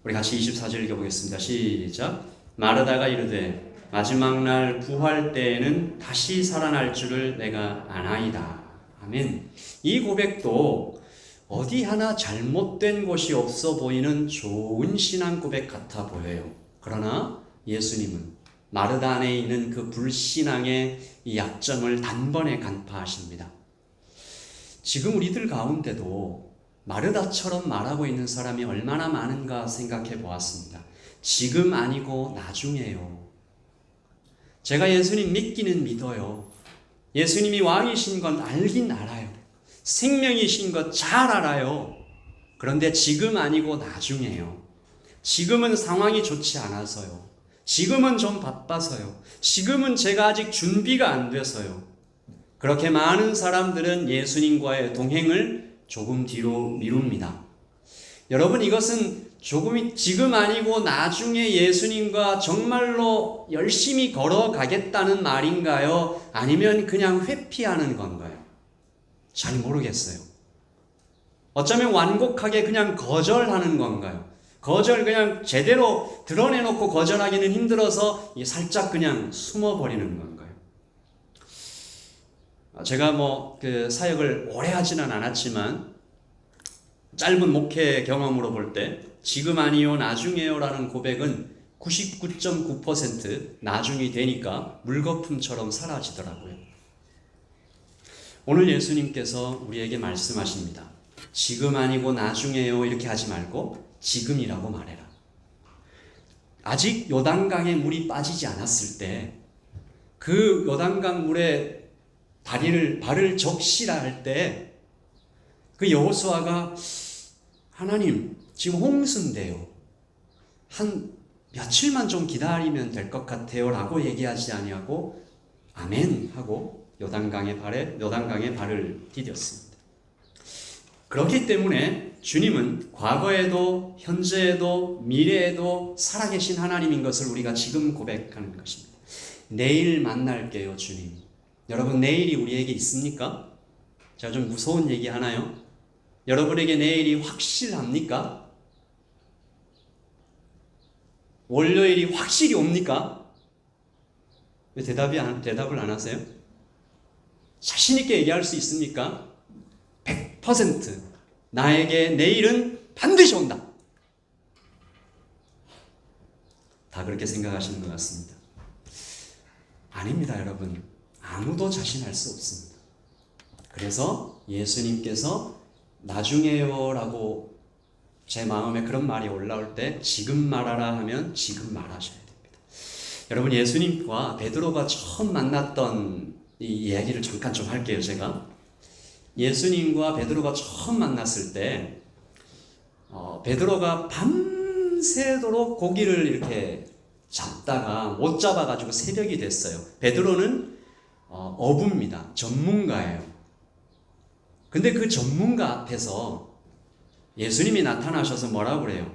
우리 같이 24절 읽어보겠습니다. 시작. 마르다가 이르되 마지막 날 부활 때에는 다시 살아날 줄을 내가 아나이다. 아멘. 이 고백도 어디 하나 잘못된 것이 없어 보이는 좋은 신앙 고백 같아 보여요. 그러나 예수님은 마르다 안에 있는 그 불신앙의 이 약점을 단번에 간파하십니다. 지금 우리들 가운데도 마르다처럼 말하고 있는 사람이 얼마나 많은가 생각해 보았습니다. 지금 아니고 나중에요. 제가 예수님 믿기는 믿어요. 예수님이 왕이신 건 알긴 알아요. 생명이신 것 잘 알아요. 그런데 지금 아니고 나중에요. 지금은 상황이 좋지 않아서요. 지금은 좀 바빠서요. 지금은 제가 아직 준비가 안 돼서요. 그렇게 많은 사람들은 예수님과의 동행을 조금 뒤로 미룹니다. 여러분, 이것은 지금 아니고 나중에 예수님과 정말로 열심히 걸어가겠다는 말인가요? 아니면 그냥 회피하는 건가요? 잘 모르겠어요. 어쩌면 완곡하게 그냥 거절하는 건가요? 그냥 제대로 드러내놓고 거절하기는 힘들어서 살짝 그냥 숨어버리는 건가요? 제가 그 사역을 오래 하지는 않았지만 짧은 목회 경험으로 볼 때 지금 아니요 나중에요 라는 고백은 99.9% 나중이 되니까 물거품처럼 사라지더라고요. 오늘 예수님께서 우리에게 말씀하십니다. 지금 아니고 나중에요 이렇게 하지 말고 지금이라고 말해라. 아직 요단강에 물이 빠지지 않았을 때 그 요단강 물에 발을 적시라 할 때 그 여호수아가 하나님 지금 홍수인데요. 한 며칠만 좀 기다리면 될 것 같아요 라고 얘기하지 아니하고 아멘 하고 요단강에 발을 디뎠습니다. 그렇기 때문에 주님은 과거에도 현재에도 미래에도 살아계신 하나님인 것을 우리가 지금 고백하는 것입니다. 내일 만날게요 주님. 여러분, 내일이 우리에게 있습니까? 제가 좀 무서운 얘기 하나요? 여러분에게 내일이 확실합니까? 월요일이 확실히 옵니까? 왜 대답을 안 하세요? 자신 있게 얘기할 수 있습니까? 100% 나에게 내일은 반드시 온다. 다 그렇게 생각하시는 것 같습니다. 아닙니다, 여러분. 아무도 자신할 수 없습니다. 그래서 예수님께서 나중에요라고 제 마음에 그런 말이 올라올 때 지금 말하라 하면 지금 말하셔야 됩니다. 여러분, 예수님과 베드로가 처음 만났던 이 이야기를 잠깐 좀 할게요. 제가 예수님과 베드로가 처음 만났을 때 베드로가 밤새도록 고기를 이렇게 잡다가 못 잡아가지고 새벽이 됐어요. 베드로는 어부입니다. 전문가예요. 근데 그 전문가 앞에서 예수님이 나타나셔서 뭐라고 그래요?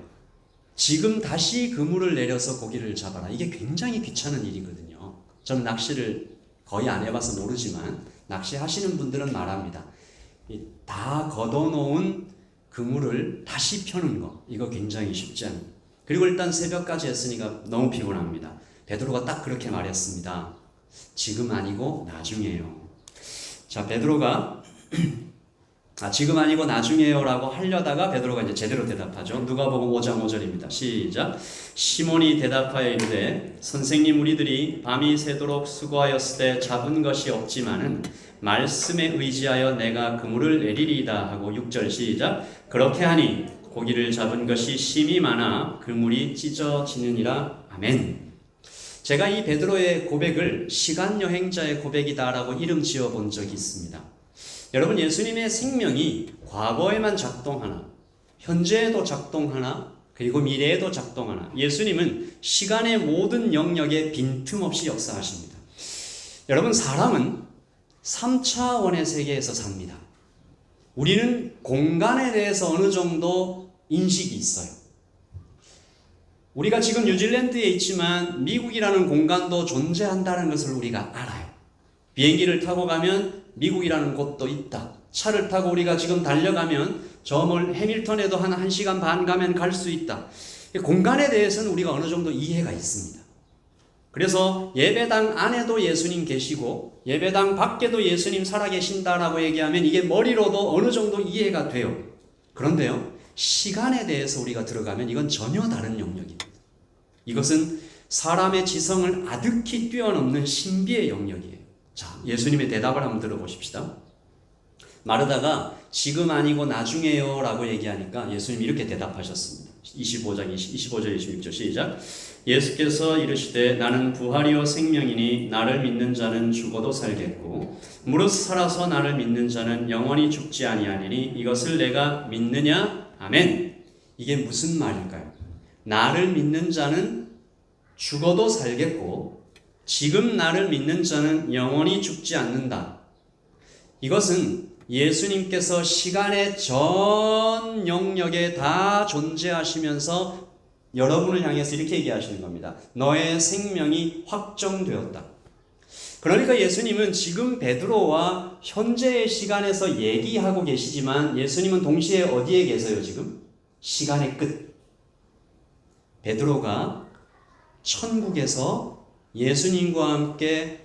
지금 다시 그물을 내려서 고기를 잡아라. 이게 굉장히 귀찮은 일이거든요. 저는 낚시를 거의 안 해봐서 모르지만 낚시하시는 분들은 말합니다. 다 걷어놓은 그물을 다시 펴는 거, 이거 굉장히 쉽지 않아요. 그리고 일단 새벽까지 했으니까 너무 피곤합니다. 베드로가 딱 그렇게 말했습니다. 지금 아니고 나중에요. 자, 베드로가 지금 아니고 나중에요 라고 하려다가 베드로가 이제 제대로 대답하죠. 누가복음 5장 5절입니다. 시작. 시몬이 대답하여 이르되 선생님, 우리들이 밤이 새도록 수고하였을 때 잡은 것이 없지만은 말씀에 의지하여 내가 그물을 내리리이다 하고 6절 시작. 그렇게 하니 고기를 잡은 것이 심히 많아 그물이 찢어지느니라. 아멘. 제가 이 베드로의 고백을 시간여행자의 고백이다라고 이름 지어본 적이 있습니다. 여러분, 예수님의 생명이 과거에만 작동하나, 현재에도 작동하나, 그리고 미래에도 작동하나, 예수님은 시간의 모든 영역에 빈틈없이 역사하십니다. 여러분, 사람은 3차원의 세계에서 삽니다. 우리는 공간에 대해서 어느 정도 인식이 있어요. 우리가 지금 뉴질랜드에 있지만 미국이라는 공간도 존재한다는 것을 우리가 알아요. 비행기를 타고 가면 미국이라는 곳도 있다. 차를 타고 우리가 지금 달려가면 저 해밀턴에도 한 1시간 반 가면 갈 수 있다. 공간에 대해서는 우리가 어느 정도 이해가 있습니다. 그래서 예배당 안에도 예수님 계시고 예배당 밖에도 예수님 살아계신다라고 얘기하면 이게 머리로도 어느 정도 이해가 돼요. 그런데요, 시간에 대해서 우리가 들어가면 이건 전혀 다른 영역입니다. 이것은 사람의 지성을 아득히 뛰어넘는 신비의 영역이에요. 자, 예수님의 대답을 한번 들어보십시다. 마르다가 지금 아니고 나중에요 라고 얘기하니까 예수님이 이렇게 대답하셨습니다. 25절 26절 시작. 예수께서 이르시되 나는 부활이요 생명이니 나를 믿는 자는 죽어도 살겠고 무릇 살아서 나를 믿는 자는 영원히 죽지 아니하리니 이것을 내가 믿느냐? 아멘. 이게 무슨 말일까요? 나를 믿는 자는 죽어도 살겠고 지금 나를 믿는 자는 영원히 죽지 않는다. 이것은 예수님께서 시간의 전 영역에 다 존재하시면서 여러분을 향해서 이렇게 얘기하시는 겁니다. 너의 생명이 확정되었다. 그러니까 예수님은 지금 베드로와 현재의 시간에서 얘기하고 계시지만 예수님은 동시에 어디에 계세요 지금? 시간의 끝. 베드로가 천국에서 예수님과 함께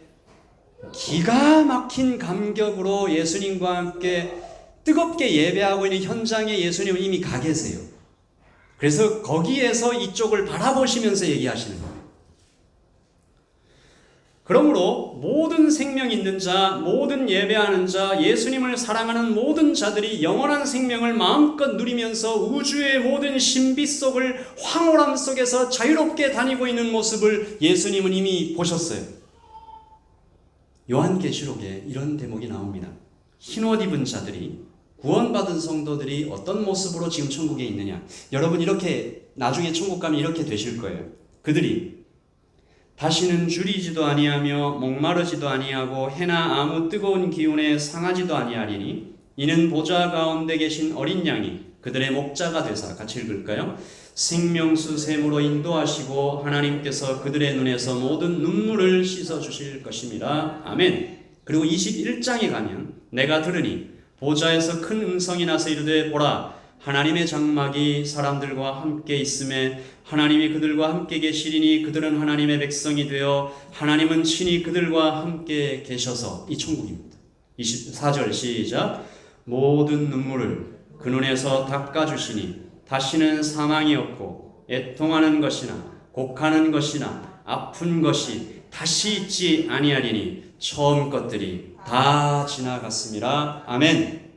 기가 막힌 감격으로 예수님과 함께 뜨겁게 예배하고 있는 현장에 예수님은 이미 가 계세요. 그래서 거기에서 이쪽을 바라보시면서 얘기하시는 거예요. 그러므로 모든 생명 있는 자, 모든 예배하는 자, 예수님을 사랑하는 모든 자들이 영원한 생명을 마음껏 누리면서 우주의 모든 신비 속을 황홀함 속에서 자유롭게 다니고 있는 모습을 예수님은 이미 보셨어요. 요한계시록에 이런 대목이 나옵니다. 흰옷 입은 자들이, 구원받은 성도들이 어떤 모습으로 지금 천국에 있느냐. 여러분 이렇게 나중에 천국 가면 이렇게 되실 거예요. 그들이 다시는 줄이지도 아니하며 목마르지도 아니하고 해나 아무 뜨거운 기운에 상하지도 아니하리니 이는 보좌 가운데 계신 어린 양이 그들의 목자가 되사, 같이 읽을까요? 생명수 샘으로 인도하시고 하나님께서 그들의 눈에서 모든 눈물을 씻어주실 것임이라. 아멘. 그리고 21장에 가면 내가 들으니 보좌에서 큰 음성이 나서 이르되 보라 하나님의 장막이 사람들과 함께 있음에 하나님이 그들과 함께 계시리니 그들은 하나님의 백성이 되어 하나님은 친히 그들과 함께 계셔서. 이 천국입니다. 24절 시작. 모든 눈물을 그 눈에서 닦아주시니 다시는 사망이 없고 애통하는 것이나 곡하는 것이나 아픈 것이 다시 있지 아니하리니 처음 것들이 다 지나갔습니다. 아멘.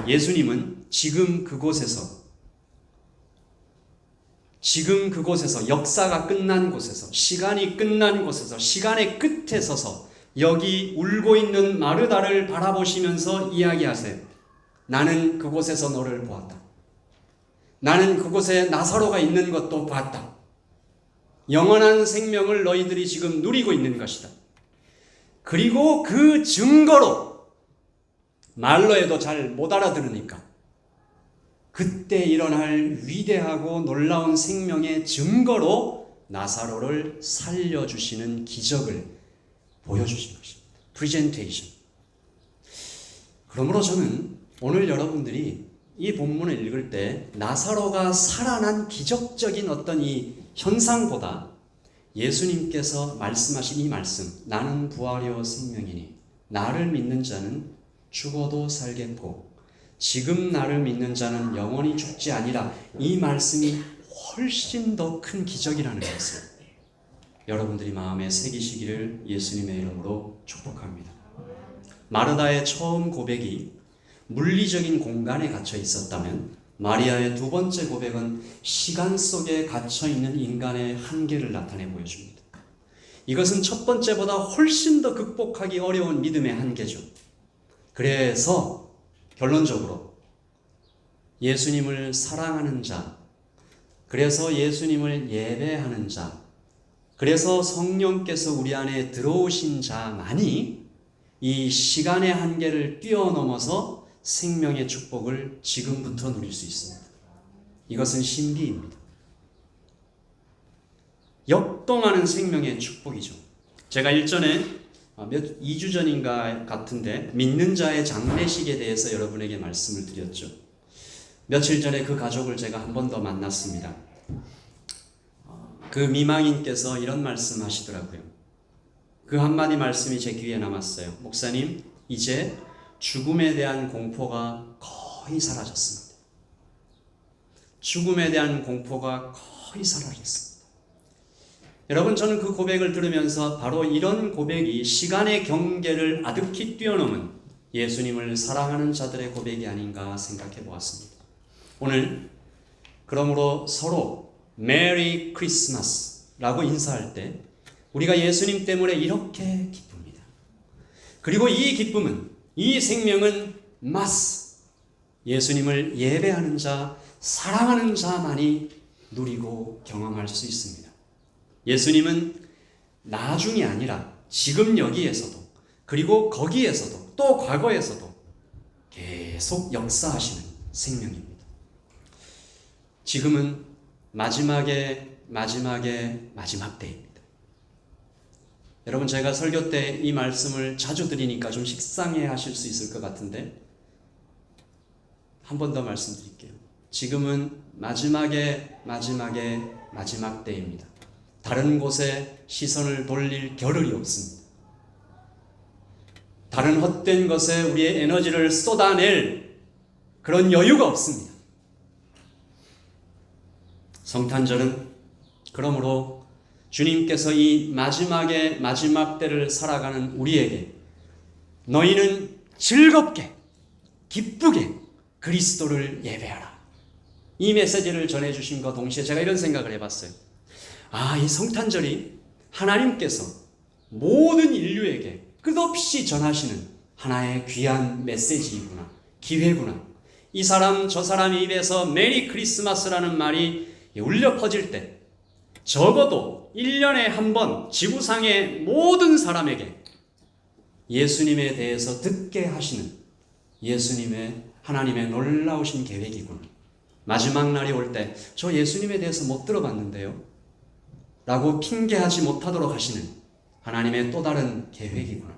예수님은 지금 그곳에서 역사가 끝난 곳에서, 시간이 끝난 곳에서, 시간의 끝에 서서 여기 울고 있는 마르다를 바라보시면서 이야기하세요. 나는 그곳에서 너를 보았다. 나는 그곳에 나사로가 있는 것도 봤다. 영원한 생명을 너희들이 지금 누리고 있는 것이다. 그리고 그 증거로, 말로 해도 잘 못 알아들으니까, 그때 일어날 위대하고 놀라운 생명의 증거로 나사로를 살려주시는 기적을 보여주신 것입니다. 프레젠테이션. 그러므로 저는 오늘 여러분들이 이 본문을 읽을 때 나사로가 살아난 기적적인 어떤 이 현상보다 예수님께서 말씀하신 이 말씀, 나는 부활이요 생명이니 나를 믿는 자는 죽어도 살겠고 지금 나를 믿는 자는 영원히 죽지 아니라, 이 말씀이 훨씬 더 큰 기적이라는 것을 여러분들이 마음에 새기시기를 예수님의 이름으로 축복합니다. 마르다의 처음 고백이 물리적인 공간에 갇혀 있었다면, 마리아의 두 번째 고백은 시간 속에 갇혀 있는 인간의 한계를 나타내 보여줍니다. 이것은 첫 번째보다 훨씬 더 극복하기 어려운 믿음의 한계죠. 그래서 결론적으로 예수님을 사랑하는 자, 그래서 예수님을 예배하는 자, 그래서 성령께서 우리 안에 들어오신 자만이 이 시간의 한계를 뛰어넘어서 생명의 축복을 지금부터 누릴 수 있습니다. 이것은 신비입니다. 역동하는 생명의 축복이죠. 제가 일전에 2주 전인가 같은데 믿는 자의 장례식에 대해서 여러분에게 말씀을 드렸죠. 며칠 전에 그 가족을 제가 한 번 더 만났습니다. 그 미망인께서 이런 말씀 하시더라고요. 그 한마디 말씀이 제 귀에 남았어요. 목사님, 이제 죽음에 대한 공포가 거의 사라졌습니다. 죽음에 대한 공포가 거의 사라졌습니다. 여러분, 저는 그 고백을 들으면서 바로 이런 고백이 시간의 경계를 아득히 뛰어넘은 예수님을 사랑하는 자들의 고백이 아닌가 생각해 보았습니다. 오늘 그러므로 서로 메리 크리스마스라고 인사할 때 우리가 예수님 때문에 이렇게 기쁩니다. 그리고 이 기쁨은, 이 생명은 마스, 예수님을 예배하는 자, 사랑하는 자만이 누리고 경험할 수 있습니다. 예수님은 나중이 아니라 지금 여기에서도, 그리고 거기에서도, 또 과거에서도 계속 역사하시는 생명입니다. 지금은 마지막의 마지막 때입니다. 여러분, 제가 설교 때 이 말씀을 자주 드리니까 좀 식상해 하실 수 있을 것 같은데 한 번 더 말씀드릴게요. 지금은 마지막의 마지막 때입니다. 다른 곳에 시선을 돌릴 겨를이 없습니다. 다른 헛된 것에 우리의 에너지를 쏟아낼 그런 여유가 없습니다. 성탄절은 그러므로 주님께서 이 마지막의 마지막 때를 살아가는 우리에게 너희는 즐겁게 기쁘게 그리스도를 예배하라, 이 메시지를 전해주신 것 동시에 제가 이런 생각을 해봤어요. 이 성탄절이 하나님께서 모든 인류에게 끝없이 전하시는 하나의 귀한 메시지이구나, 기회구나. 이 사람 저 사람의 입에서 메리 크리스마스라는 말이 울려 퍼질 때 적어도 1년에 한 번 지구상의 모든 사람에게 예수님에 대해서 듣게 하시는 예수님의, 하나님의 놀라우신 계획이구나. 마지막 날이 올 때 저 예수님에 대해서 못 들어봤는데요 라고 핑계하지 못하도록 하시는 하나님의 또 다른 계획이구나.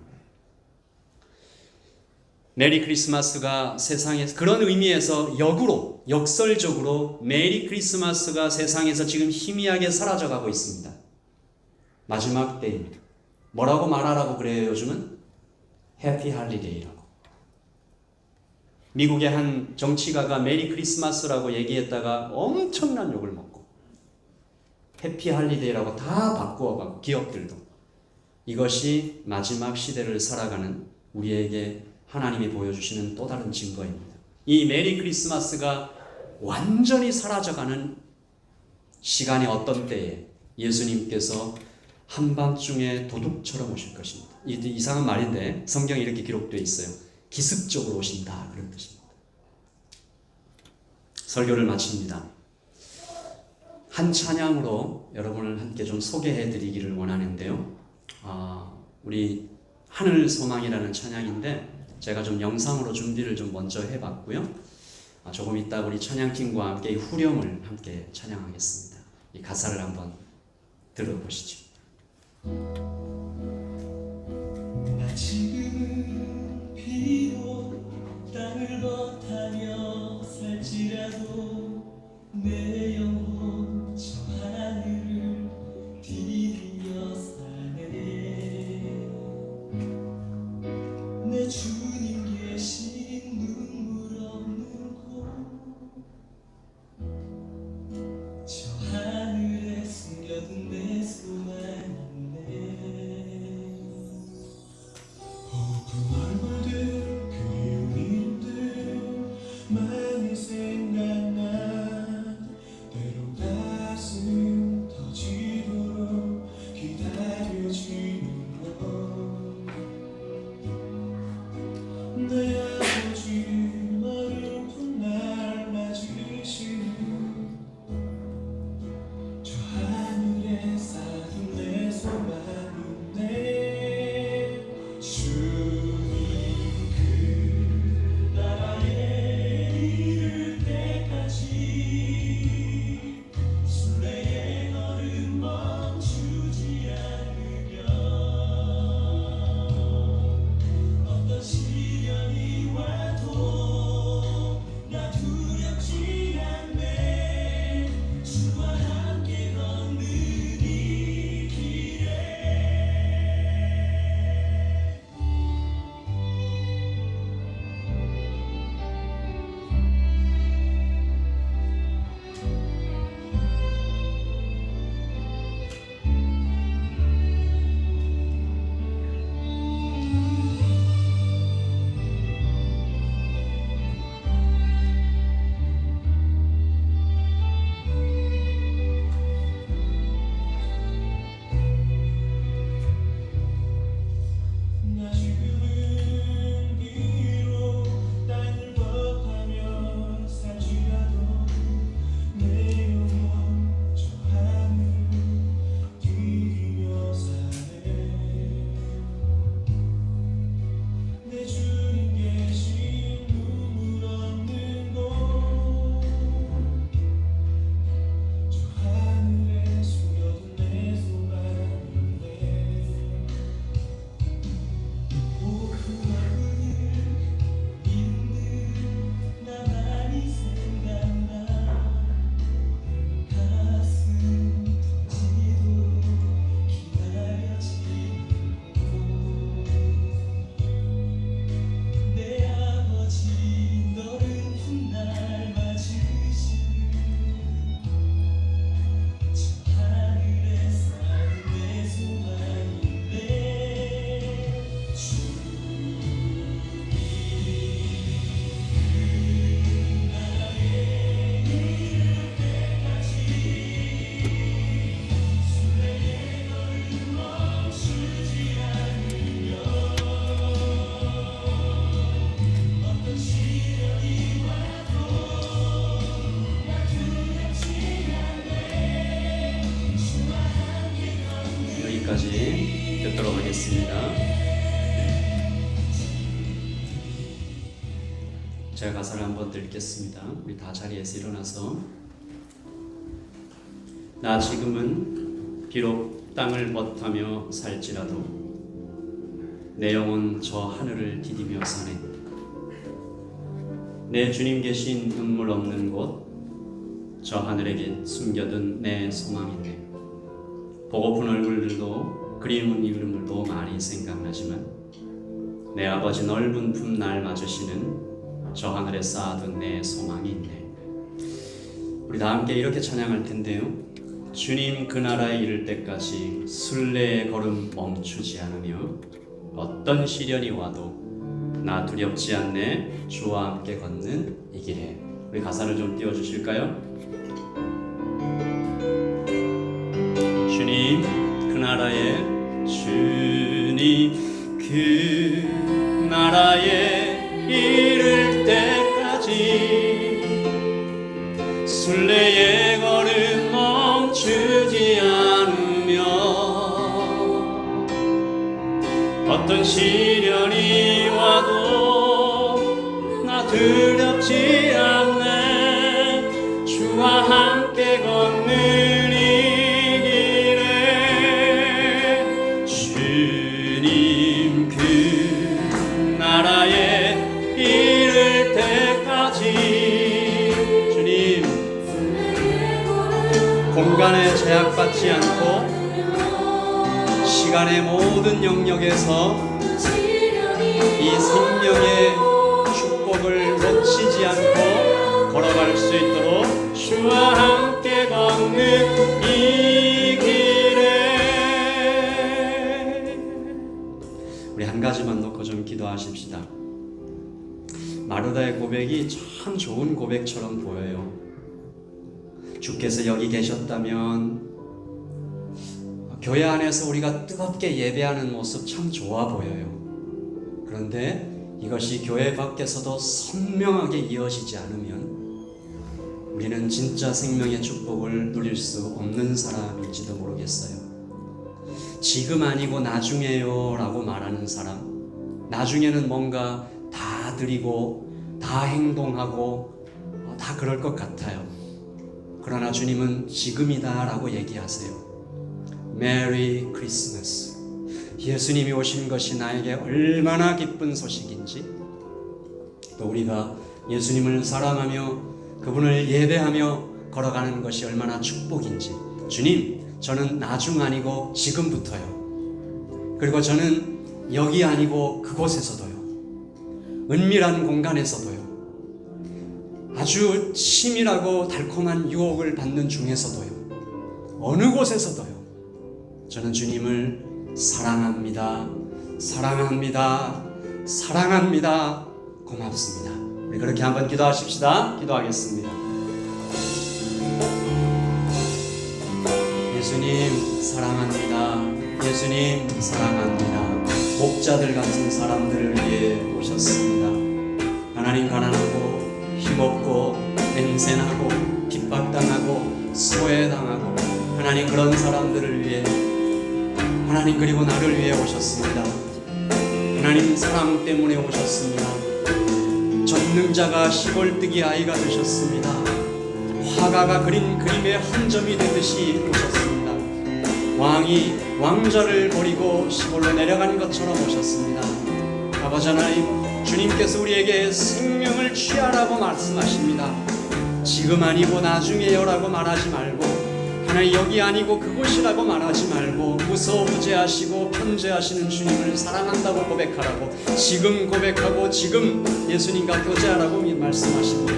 메리 크리스마스가 세상에서, 그런 의미에서 역으로, 역설적으로 메리 크리스마스가 세상에서 지금 희미하게 사라져가고 있습니다. 마지막 때입니다. 뭐라고 말하라고 그래요? 요즘은 해피 할리데이라고. 미국의 한 정치가가 메리 크리스마스라고 얘기했다가 엄청난 욕을 먹고 해피 할리데이라고 다 바꾸어가고, 기업들도. 이것이 마지막 시대를 살아가는 우리에게 하나님이 보여주시는 또 다른 증거입니다. 이 메리 크리스마스가 완전히 사라져가는 시간이 어떤 때에 예수님께서 한밤중에 도둑처럼 오실 것입니다. 이상한 말인데 성경에 이렇게 기록되어 있어요. 기습적으로 오신다, 그런 뜻입니다. 설교를 마칩니다. 한 찬양으로 여러분을 함께 좀 소개해 드리기를 원하는데요. 우리 하늘 소망이라는 찬양인데 제가 좀 영상으로 준비를 좀 먼저 해봤고요. 조금 이따 우리 찬양팀과 함께 이 후렴을 함께 찬양하겠습니다. 이 가사를 한번 들어보시죠. 나 지금은 비록 땅을 걷다며 살지라도 내 영혼 저 하늘을 디디며 사네. 내 주님 계신 눈물 없는 곳 저 하늘에 숨겨둔 내 소망이네. 그 얼굴들 그리운 이름들 많이 생각나. 때로 가슴 터지도록 기다려지는 내 아버지 어려운 날 맞으시는 저 하늘에 쌓인 내 소망인데 주님 그 나라에 이를 때까지 순례의 걸음 멈추지 않으면 어떤 시련이 와도 나 두렵지 않네. 주와 함께 걷는 이 길에 나 지금은 비록 땅을 벗하며 살지라도 내 영혼 저 하늘 디디며 사네. 내 주님 계신 눈물 없는 곳 저 하늘에 숨겨둔 내 소망인데 나 많이 생각나. 가슴 터지도록 기다려지고 내 아버지 너른 훗날 맞으시는 저 하늘에 쌓인 내 소망인데 여기까지 듣도록 하겠습니다. 제가 가사를 한번 읽겠습니다. 우리 다 자리에서 일어나서 나 지금은 비록 땅을 벗하며 살지라도 내 영혼 저 하늘을 디디며 사네. 내 주님 계신 눈물 없는 곳 저 하늘에게 숨겨둔 내 소망이네. 보고픈 얼굴들도 그리운 이름들도 많이 생각나지만 내 아버지 넓은 품 날 맞으시는 저 하늘에 쌓아둔 내 소망이 있네. 우리 다 함께 이렇게 찬양할 텐데요. 주님 그 나라에 이를 때까지 순례의 걸음 멈추지 않으며 어떤 어떤 시련이 와도 나 두렵지 않네 주와 함께 걷는 이 길에. 우리 가사를 좀 띄워주실까요? 주님 그 나라에 주님 그 나라에 이를 때까지 순례의 걸음 멈추지 않으며 어떤 시련이 와도 나 두렵지 않네 주와 함께 걷는 이 길에. 주님 그 나라에 이를 때까지 주님 공간에 제약받지 않고 시간의 모든 영역에서 이 생명의 축복을 놓치지 않고 걸어갈 수 있도록 주와 함께 걷는 이 길에. 우리 한 가지만 놓고 좀 기도하십시다. 마르다의 고백이 참 좋은 고백처럼 보여요. 주께서 여기 계셨다면 교회 안에서 우리가 뜨겁게 예배하는 모습 참 좋아 보여요. 그런데 이것이 교회 밖에서도 선명하게 이어지지 않으면 우리는 진짜 생명의 축복을 누릴 수 없는 사람일지도 모르겠어요. 지금 아니고 나중에요 라고 말하는 사람, 나중에는 뭔가 다 드리고 다 행동하고 다 그럴 것 같아요. 그러나 주님은 지금이다 라고 얘기하세요. 메리 크리스마스. 예수님이 오신 것이 나에게 얼마나 기쁜 소식인지, 또 우리가 예수님을 사랑하며 그분을 예배하며 걸어가는 것이 얼마나 축복인지. 주님, 저는 나중 아니고 지금부터요. 그리고 저는 여기 아니고 그곳에서도요. 은밀한 공간에서도요. 아주 치밀하고 달콤한 유혹을 받는 중에서도요. 어느 곳에서도요. 저는 주님을 사랑합니다. 사랑합니다. 사랑합니다. 고맙습니다. 우리 그렇게 한번 기도하십시다. 기도하겠습니다. 예수님 사랑합니다. 예수님 사랑합니다. 목자들 같은 사람들을 위해 오셨습니다. 하나님 가난하고 힘없고 냄새나고 핍박당하고 소외당하고 하나님 그런 사람들을 위해 하나님 그리고 나를 위해 오셨습니다. 하나님 사랑 때문에 오셨습니다. 전능자가 시골뜨기 아이가 되셨습니다. 화가가 그린 그림의 한 점이 되듯이 오셨습니다. 왕이 왕좌를 버리고 시골로 내려간 것처럼 오셨습니다. 아버지 하나님, 주님께서 우리에게 생명을 취하라고 말씀하십니다. 지금 아니고 나중에요 라고 말하지 말고, 하나님 여기 아니고 그곳이라고 말하지 말고, 무서워부재하시고 편재하시는 주님을 사랑한다고 고백하라고, 지금 고백하고 지금 예수님과 교제하라고 말씀하십니다.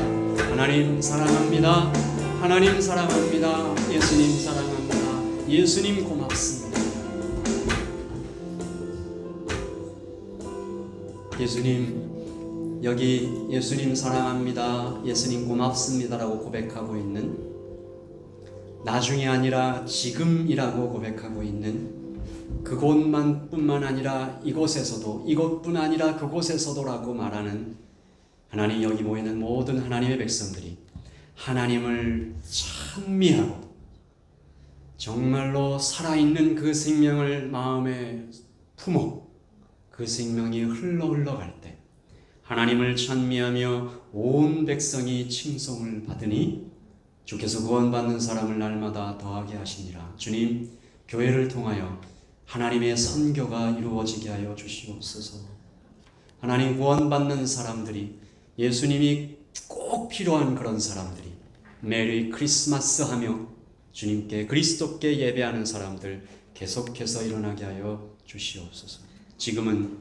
하나님 사랑합니다. 하나님 사랑합니다. 예수님 사랑합니다. 예수님 고맙습니다. 예수님, 여기 예수님 사랑합니다. 예수님 고맙습니다라고 고백하고 있는, 나중이 아니라 지금이라고 고백하고 있는 그곳만 뿐만 아니라 이곳에서도, 이곳뿐 아니라 그곳에서도라고 말하는 하나님, 여기 모이는 모든 하나님의 백성들이 하나님을 찬미하고 정말로 살아있는 그 생명을 마음에 품어 그 생명이 흘러갈 때 하나님을 찬미하며 온 백성이 칭송을 받으니 주께서 구원받는 사람을 날마다 더하게 하시니라. 주님, 교회를 통하여 하나님의 선교가 이루어지게 하여 주시옵소서. 하나님, 구원받는 사람들이, 예수님이 꼭 필요한 그런 사람들이 메리 크리스마스 하며 주님께 그리스도께 예배하는 사람들 계속해서 일어나게 하여 주시옵소서. 지금은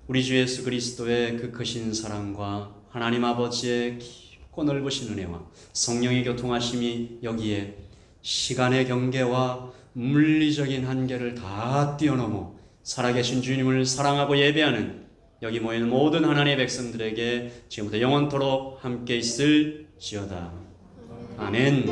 우리 주 예수 그리스도의 그 크신 사랑과 하나님 아버지의 깊고 넓으신 은혜와 성령의 교통하심이 여기에 시간의 경계와 물리적인 한계를 다 뛰어넘어 살아계신 주님을 사랑하고 예배하는 여기 모인 모든 하나님의 백성들에게 지금부터 영원토록 함께 있을지어다. 아멘.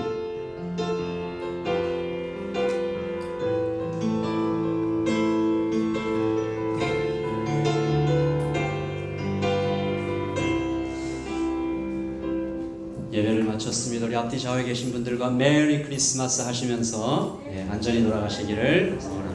예배를 마쳤습니다. 우리 앞뒤 좌우에 계신 분들과 메리 크리스마스 하시면서 안전히 돌아가시기를 소원합니다.